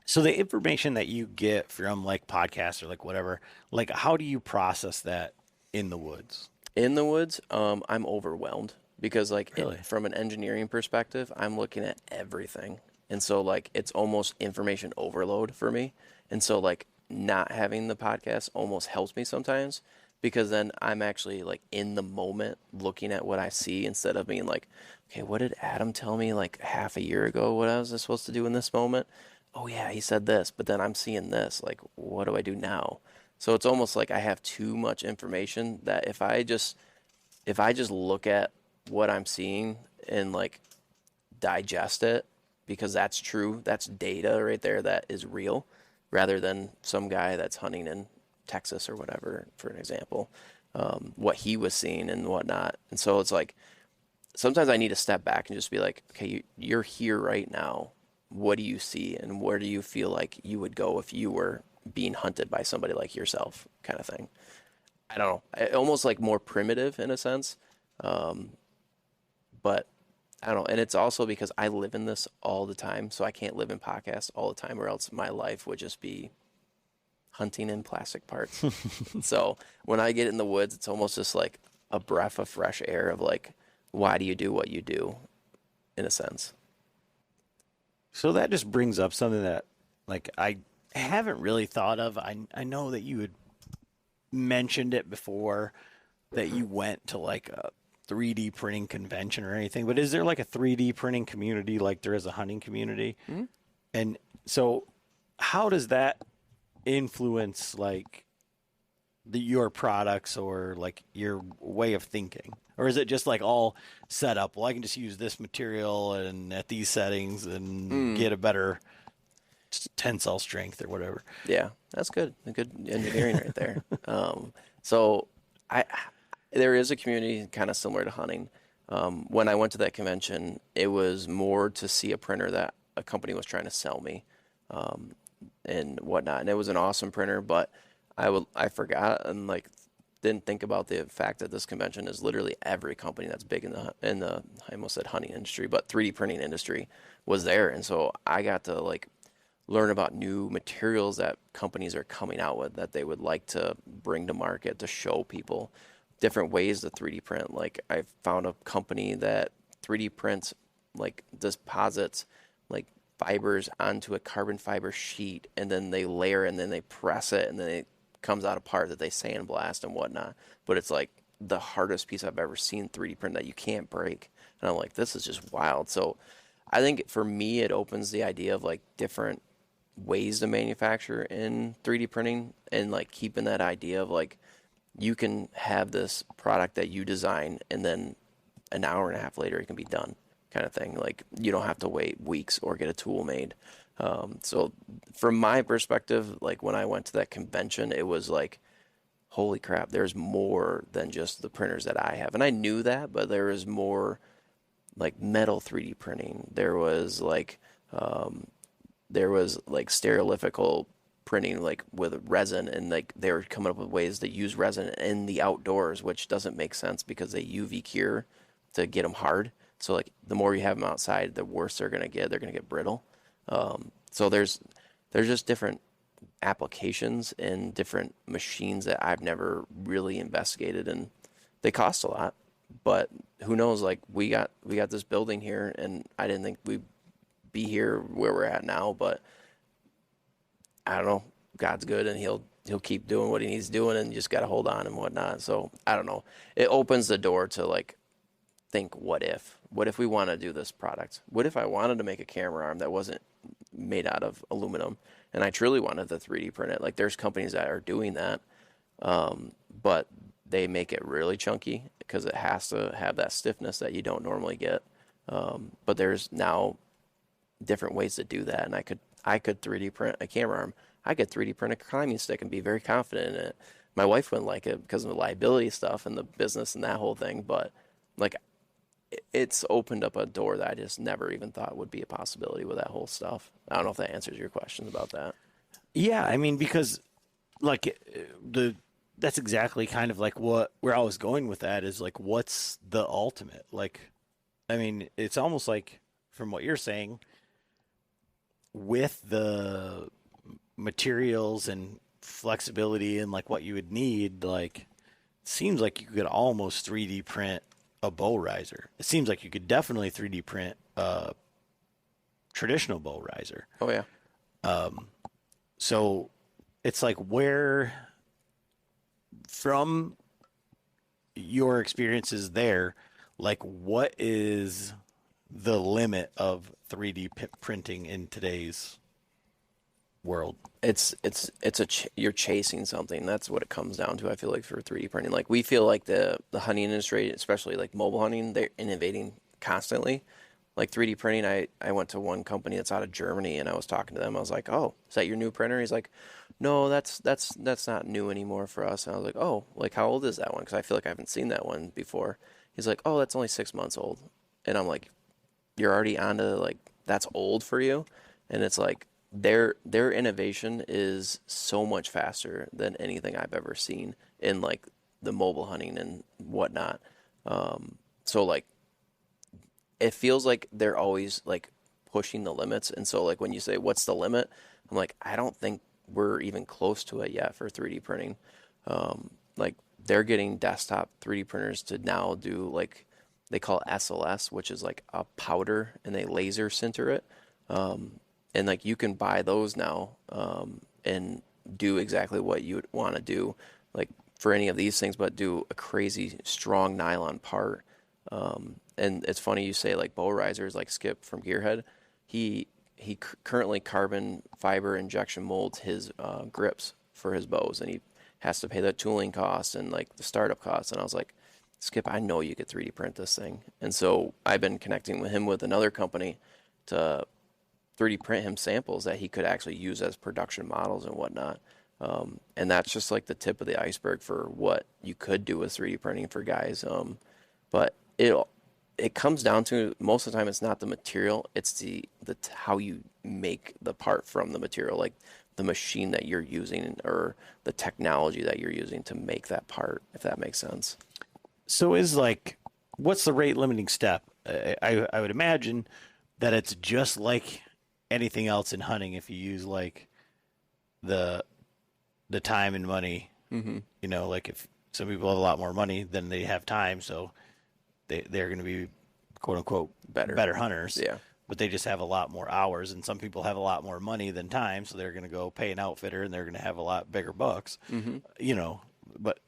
So the information that you get from like podcasts or like whatever, like how do you process that in the woods? In the woods, I'm overwhelmed because like Really? from an engineering perspective, I'm looking at everything. And so like it's almost information overload for me. And so like not having the podcast almost helps me sometimes, because then I'm actually like in the moment looking at what I see instead of being like, okay, what did Adam tell me like half a year ago? What was I supposed to do in this moment? Oh yeah, he said this, but then I'm seeing this. Like, what do I do now? So it's almost like I have too much information that if I just look at what I'm seeing and like digest it, because that's true, that's data right there that is real, rather than some guy that's hunting in Texas or whatever, for an example, what he was seeing and whatnot. And so it's like, sometimes I need to step back and just be like, okay, you're here right now. What do you see? And where do you feel like you would go if you were being hunted by somebody like yourself, kind of thing? I don't know. Almost like more primitive in a sense. But I don't know. And it's also because I live in this all the time. So I can't live in podcasts all the time, or else my life would just be hunting in plastic parts. So when I get in the woods, it's almost just like a breath of fresh air of like, why do you do what you do, in a sense? So that just brings up something that like I haven't really thought of. I know that you had mentioned it before, that you went to like a 3D printing convention or anything, but is there like a 3D printing community like there is a hunting community? Mm-hmm. And so how does that influence like your products or like your way of thinking? Or is it just like all set up? Well, I can just use this material and at these settings and get a better tensile strength or whatever. Yeah, that's good. Good engineering right there. So I there is a community kind of similar to hunting. When I went to that convention, it was more to see a printer that a company was trying to sell me, and whatnot. And it was an awesome printer, but I forgot and like didn't think about the fact that this convention is literally every company that's big in the I almost said hunting industry, but 3D printing industry was there. And so I got to like learn about new materials that companies are coming out with that they would like to bring to market to show people different ways to 3D print. Like I found a company that 3D prints like deposits like fibers onto a carbon fiber sheet, and then they layer and then they press it, and then it comes out a part that they sandblast and whatnot. But it's like the hardest piece I've ever seen 3D print that you can't break. And I'm like, this is just wild. So I think for me, it opens the idea of like different ways to manufacture in 3D printing, and like keeping that idea of like you can have this product that you design and then an hour and a half later it can be done, kind of thing. Like you don't have to wait weeks or get a tool made. So from my perspective, like when I went to that convention, it was like, holy crap, there's more than just the printers that I have. And I knew that, but there was more like metal 3D printing. There was like stereolithical printing, like with resin, and like they were coming up with ways to use resin in the outdoors, which doesn't make sense because they UV cure to get them hard. So like the more you have them outside, the worse they're gonna get. They're gonna get brittle. So there's just different applications and different machines that I've never really investigated, and they cost a lot. But who knows? Like we got this building here, and I didn't think we'd be here where we're at now. But I don't know. God's good, and he'll keep doing what he needs doing, and you just got to hold on and whatnot. So I don't know. It opens the door to like think, what if we want to do this product? What if I wanted to make a camera arm that wasn't made out of aluminum, and I truly wanted to 3D print it? Like there's companies that are doing that, but they make it really chunky because it has to have that stiffness that you don't normally get. But there's now different ways to do that, and I could 3D print a camera arm. I could 3D print a climbing stick and be very confident in it. My wife wouldn't like it because of the liability stuff and the business and that whole thing, but like it's opened up a door that I just never even thought would be a possibility with that whole stuff. I don't know if that answers your questions about that. Yeah, I mean, because like that's exactly kind of like where I was going with that is like, what's the ultimate? Like, I mean, it's almost like from what you're saying, with the materials and flexibility and like what you would need, like it seems like you could almost 3D print a bow riser. It seems like you could definitely 3D print a traditional bow riser. Oh yeah. So it's like, where from your experiences there, like what is the limit of 3D printing in today's world? You're chasing something. That's what it comes down to. I feel like for 3D printing, like we feel like the hunting industry, especially like mobile hunting, they're innovating constantly. Like 3D printing, I went to one company that's out of Germany, and I was talking to them. I was like, "Oh, is that your new printer?" He's like, "No, that's not new anymore for us." And I was like, "Oh, like how old is that one?" Because I feel like I haven't seen that one before. He's like, "Oh, that's only 6 months old," and I'm like, "You're already onto like that's old for you?" And it's like their innovation is so much faster than anything I've ever seen in like the mobile hunting and whatnot. So like it feels like they're always like pushing the limits. And so like when you say what's the limit, I'm like, I don't think we're even close to it yet for 3D printing. Like they're getting desktop 3D printers to now do like they call it SLS, which is like a powder, and they laser sinter it. And like you can buy those now and do exactly what you would want to do, like for any of these things, but do a crazy strong nylon part. And it's funny you say like bow risers, like Skip from Gearhead. He currently carbon fiber injection molds his grips for his bows, and he has to pay the tooling costs and like the startup costs. And I was like, Skip, I know you could 3D print this thing. And so I've been connecting with him with another company to 3D print him samples that he could actually use as production models and whatnot. And that's just like the tip of the iceberg for what you could do with 3D printing for guys. But it comes down to, most of the time, it's not the material, it's the how you make the part from the material, like the machine that you're using or the technology that you're using to make that part, if that makes sense. So what's the rate limiting step? I would imagine that it's just like anything else in hunting. If you use like the time and money, like if some people have a lot more money than they have time, so they're going to be quote unquote better hunters. Yeah. But they just have a lot more hours, and some people have a lot more money than time, so they're going to go pay an outfitter and they're going to have a lot bigger bucks. But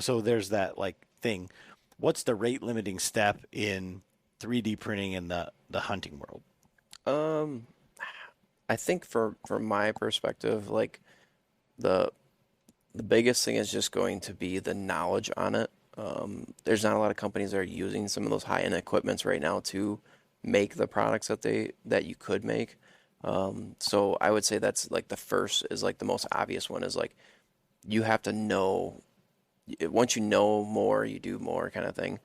so there's that like thing. What's the rate limiting step in 3D printing in the hunting world? I think from my perspective, like the biggest thing is just going to be the knowledge on it. There's not a lot of companies that are using some of those high-end equipments right now to make the products that you could make. So I would say that's like the first is like the most obvious one is like you have to know. Once you know more, you do more kind of thing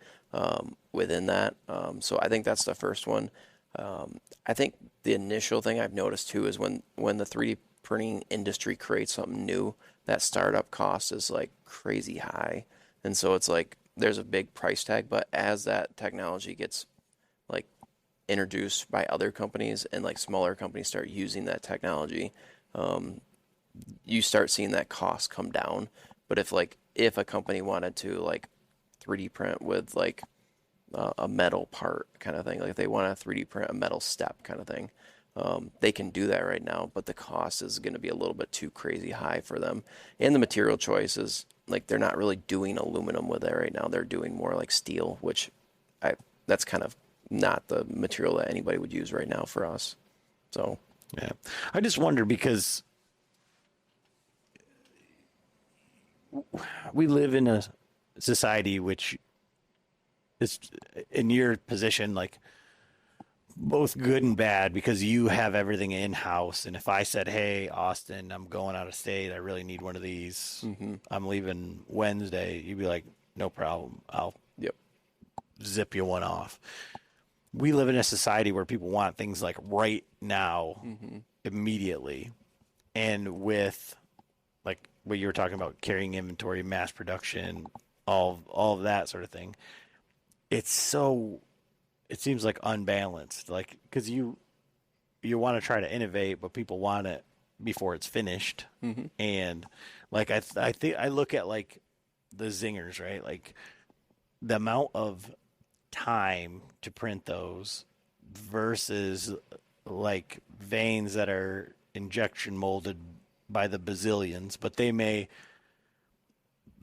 within that. So I think that's the first one. I think the initial thing I've noticed too is when the 3D printing industry creates something new, that startup cost is like crazy high. And so it's like there's a big price tag, but as that technology gets like introduced by other companies and like smaller companies start using that technology, you start seeing that cost come down. But if a company wanted to like 3D print with like a metal part kind of thing, like if they want to 3D print a metal step kind of thing, they can do that right now, but the cost is going to be a little bit too crazy high for them. And the material choice is like they're not really doing aluminum with it right now. They're doing more like steel, which that's kind of not the material that anybody would use right now for us. So yeah, I just wonder because we live in a society which is in your position, like both good and bad, because you have everything in house. And if I said, "Hey, Austin, I'm going out of state. I really need one of these. I'm leaving Wednesday," you'd be like, "No problem. I'll zip you one off." We live in a society where people want things like right now, immediately, and with like what you were talking about, carrying inventory, mass production, all of that sort of thing. It seems like unbalanced, like because you want to try to innovate, but people want it before it's finished. And like I think I look at like the zingers, right? Like the amount of time to print those versus like veins that are injection molded by the bazillions, but they may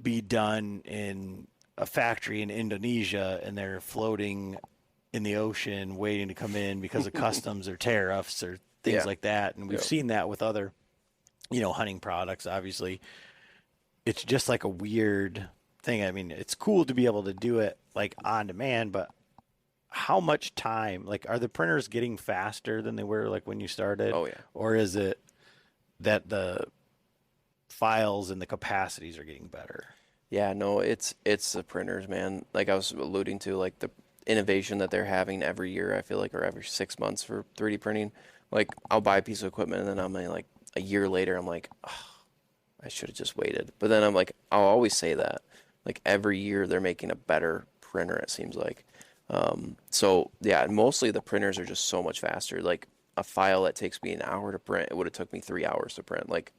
be done in a factory in Indonesia and they're floating in the ocean waiting to come in because of customs or tariffs or things like that. And we've seen that with other, hunting products. Obviously, it's just like a weird thing. I mean, it's cool to be able to do it like on demand, but how much time, like, are the printers getting faster than they were like when you started? Oh yeah. Or is it that the files and the capacities are getting better? Yeah, no, it's the printers, man. Like I was alluding to, like the innovation that they're having every year, I feel like, or every 6 months for 3D printing. Like I'll buy a piece of equipment and then I'm like a year later, I'm like, oh, I should have just waited. But then I'm like, I'll always say that. Like every year they're making a better printer, it seems like. So yeah, mostly the printers are just so much faster. Like a file that takes me an hour to print, it would have took me 3 hours to print. Like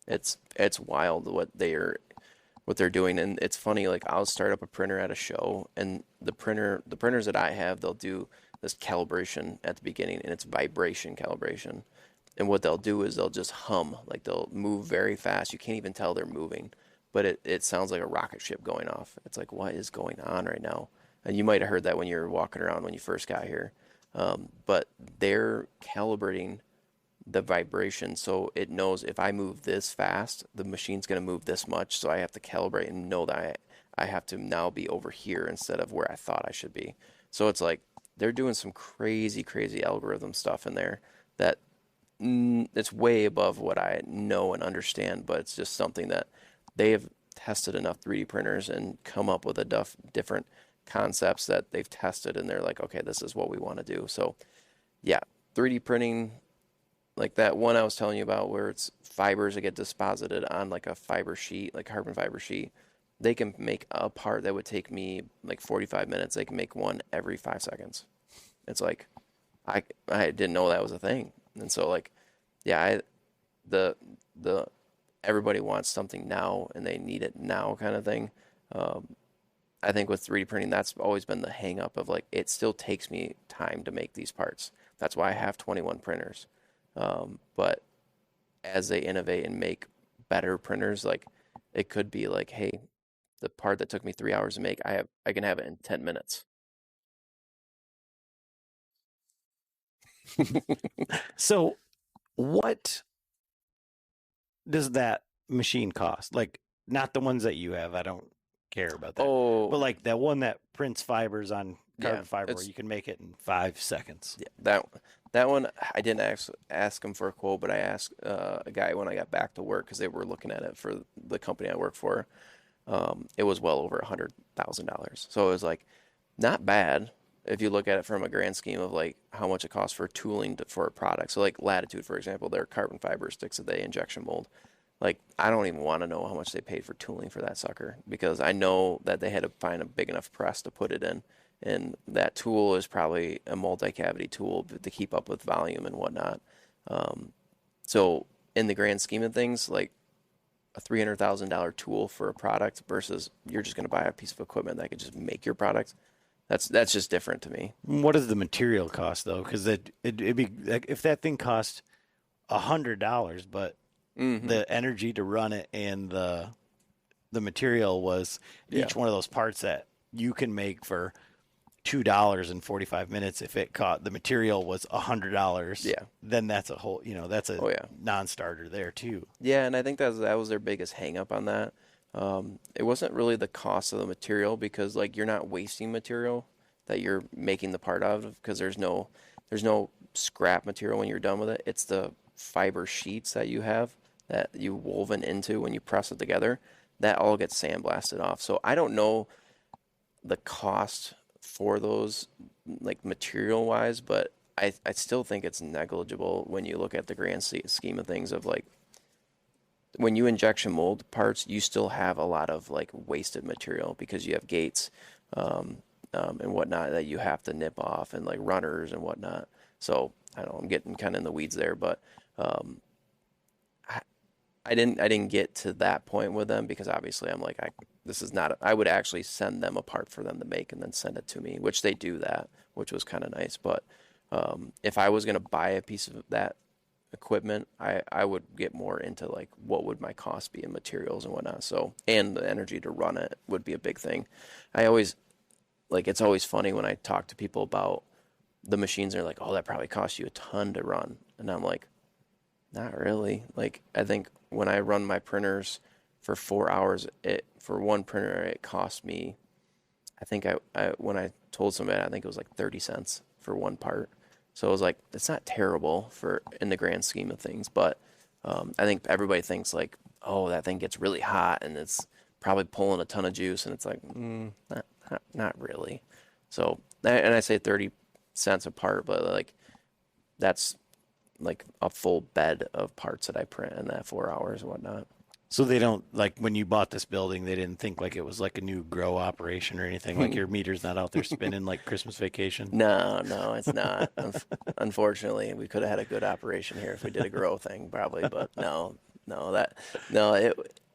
it's wild what they're doing. And it's funny, like I'll start up a printer at a show and the printers that I have, they'll do this calibration at the beginning and it's vibration calibration. And what they'll do is they'll just hum, like they'll move very fast. You can't even tell they're moving, but it sounds like a rocket ship going off. It's like, what is going on right now? And you might have heard that when you were walking around when you first got here. But they're calibrating the vibration, so it knows if I move this fast, the machine's going to move this much. So I have to calibrate and know that I have to now be over here instead of where I thought I should be. So it's like they're doing some crazy, crazy algorithm stuff in there that it's way above what I know and understand, but it's just something that they have tested enough 3D printers and come up with enough different concepts that they've tested, and they're like, okay, this is what we want to do. So yeah, 3D printing, like that one I was telling you about where it's fibers that get deposited on like a fiber sheet, like carbon fiber sheet. They can make a part that would take me like 45 minutes. They can make one every 5 seconds. It's like, I didn't know that was a thing. And so like, yeah, the everybody wants something now and they need it now kind of thing. I think with 3D printing, that's always been the hang up of like, it still takes me time to make these parts. That's why I have 21 printers. But as they innovate and make better printers, like it could be like, hey, the part that took me 3 hours to make, I can have it in 10 minutes. So what does that machine cost? Like, not the ones that you have. I don't care about that. Oh, But like that one that prints fibers on carbon yeah, fiber where you can make it in 5 seconds. yeah, that one I didn't ask him for a quote, but I asked a guy when I got back to work because they were looking at it for the company I work for. It was well over $100,000. So it was like not bad if you look at it from a grand scheme of like how much it costs for tooling for a product. So like Latitude, for example, their carbon fiber sticks that they injection mold. Like I don't even want to know how much they paid for tooling for that sucker because I know that they had to find a big enough press to put it in. And that tool is probably a multi-cavity tool to keep up with volume and whatnot. So in the grand scheme of things, like a $300,000 tool for a product versus you're just going to buy a piece of equipment that could just make your product. That's just different to me. What does the material cost though? Because it'd be like if that thing cost $100, but the energy to run it and the material was each one of those parts that you can make for $2 in 45 minutes. If it the material was $100, then that's a whole, that's a non-starter there too. Yeah, and I think that was their biggest hang up on that. It wasn't really the cost of the material because like you're not wasting material that you're making the part out of because there's no scrap material when you're done with it. It's the fiber sheets that you have that you woven into when you press it together. That all gets sandblasted off. So I don't know the cost for those like material wise, but I still think it's negligible when you look at the grand scheme of things of like when you injection mold parts, you still have a lot of like wasted material because you have gates and whatnot that you have to nip off and like runners and whatnot. So I don't know, I'm getting kind of in the weeds there, but I didn't get to that point with them because obviously I'm like this is not I would actually send them a part for them to make and then send it to me, which they do that, which was kind of nice. But if I was going to buy a piece of that equipment, I would get more into like what would my cost be in materials and whatnot. So, and the energy to run it would be a big thing. I always like, it's always funny when I talk to people about the machines. They're like, oh, that probably costs you a ton to run. And I'm like, not really. Like, I think when I run my printers for 4 hours, for one printer, it cost me, I think when I told somebody, I think it was like 30 cents for one part. So it was like, it's not terrible in the grand scheme of things, but I think everybody thinks like, oh, that thing gets really hot and it's probably pulling a ton of juice, and it's like, not really. So, and I say 30 cents a part, but like that's like a full bed of parts that I print in that 4 hours and whatnot. So they don't, like when you bought this building, they didn't think like it was like a new grow operation or anything. Like your meter's not out there spinning like Christmas Vacation. No, it's not. Unfortunately, we could have had a good operation here if we did a grow thing, probably. But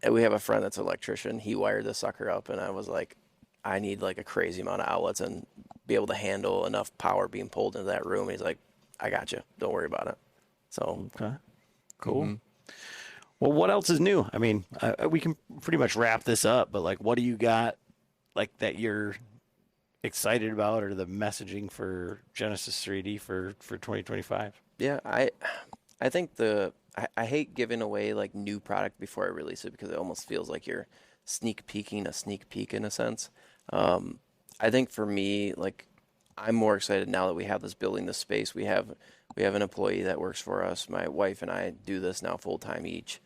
we have a friend that's an electrician. He wired the sucker up, and I was like, I need like a crazy amount of outlets and be able to handle enough power being pulled into that room. And he's like, I got you. Don't worry about it. So okay, cool. Mm-hmm. Well, what else is new? I mean, we can pretty much wrap this up, but like, what do you got like that you're excited about, or the messaging for Genesis 3D for 2025? Yeah, I think I hate giving away like new product before I release it because it almost feels like you're sneak peeking a sneak peek in a sense. I think for me, like I'm more excited now that we have this building, this space. We have an employee that works for us. My wife and I do this now full time each.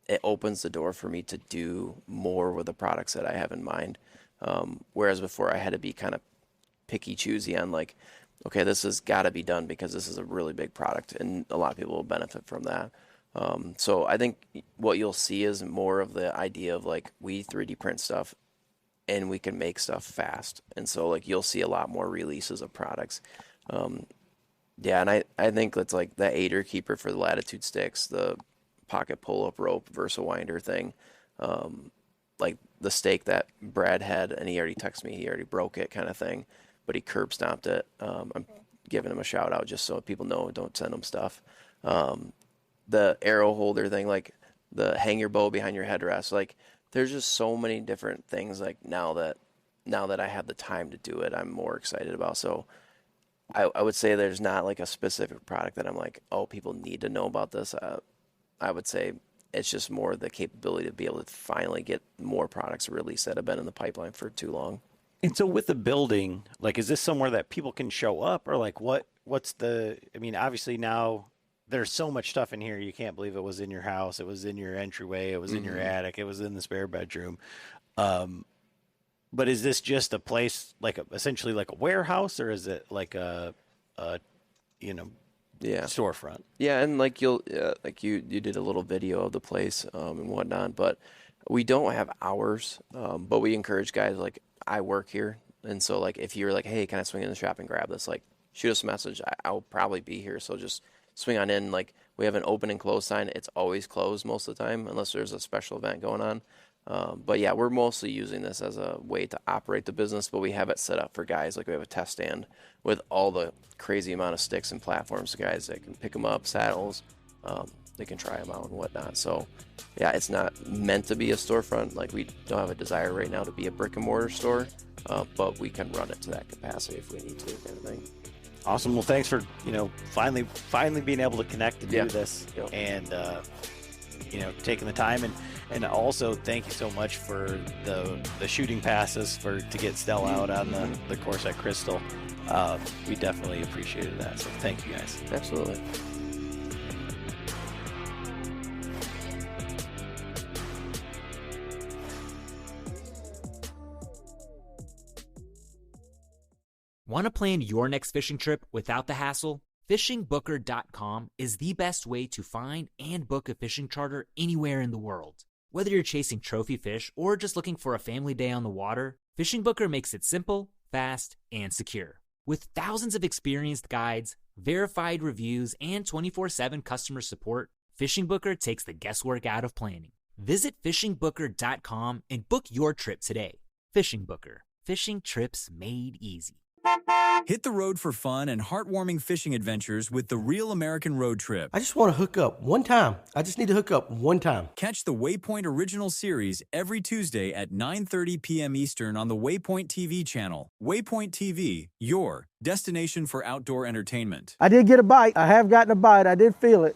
It opens the door for me to do more with the products that I have in mind. Whereas before I had to be kind of picky choosy on like, okay, this has got to be done because this is a really big product and a lot of people will benefit from that. So I think what you'll see is more of the idea of like we 3D print stuff and we can make stuff fast. And so like you'll see a lot more releases of products. Yeah, and I think it's like the aider keeper for the latitude sticks, the pocket pull-up rope B0whunter thing, like the stake that Brad had, and he already texted me, he already broke it kind of thing, but he curb stomped it. I'm giving him a shout out just so people know, don't send him stuff. The arrow holder thing, like the hang your bow behind your headrest, like there's just so many different things like now that I have the time to do it, I'm more excited about. So I would say there's not like a specific product that I'm like, oh, people need to know about this. I would say it's just more the capability to be able to finally get more products released that have been in the pipeline for too long. And so with the building, like, is this somewhere that people can show up, or like what's the, I mean, obviously now there's so much stuff in here. You can't believe it was in your house. It was in your entryway. It was in your attic. It was in the spare bedroom. But is this just a place, like essentially like a warehouse, or is it like a storefront? Yeah, and like you did a little video of the place and whatnot, but we don't have hours. But we encourage guys, like I work here, and so like if you're like, hey, can I swing in the shop and grab this? Like shoot us a message. I'll probably be here, so just swing on in. Like we have an open and close sign. It's always closed most of the time unless there's a special event going on. But yeah, we're mostly using this as a way to operate the business, but we have it set up for guys. Like we have a test stand with all the crazy amount of sticks and platforms, guys that can pick them up, saddles, they can try them out and whatnot. So yeah, it's not meant to be a storefront. Like we don't have a desire right now to be a brick and mortar store, but we can run it to that capacity if we need to, kind of thing. Awesome. Well, thanks for, finally being able to connect and do this and, taking the time, and also thank you so much for the shooting passes to get Stella out on the course at Crystal. We definitely appreciated that. So thank you guys. Absolutely. Want to plan your next fishing trip without the hassle? FishingBooker.com is the best way to find and book a fishing charter anywhere in the world. Whether you're chasing trophy fish or just looking for a family day on the water, Fishing Booker makes it simple, fast, and secure. With thousands of experienced guides, verified reviews, and 24/7 customer support, Fishing Booker takes the guesswork out of planning. Visit FishingBooker.com and book your trip today. Fishing Booker. Fishing trips made easy. Hit the road for fun and heartwarming fishing adventures with the Real American Road Trip. I just want to hook up one time. I just need to hook up one time. Catch the Waypoint Original Series every Tuesday at 9:30 p.m. Eastern on the Waypoint TV channel. Waypoint TV, your destination for outdoor entertainment. I did get a bite. I have gotten a bite. I did feel it.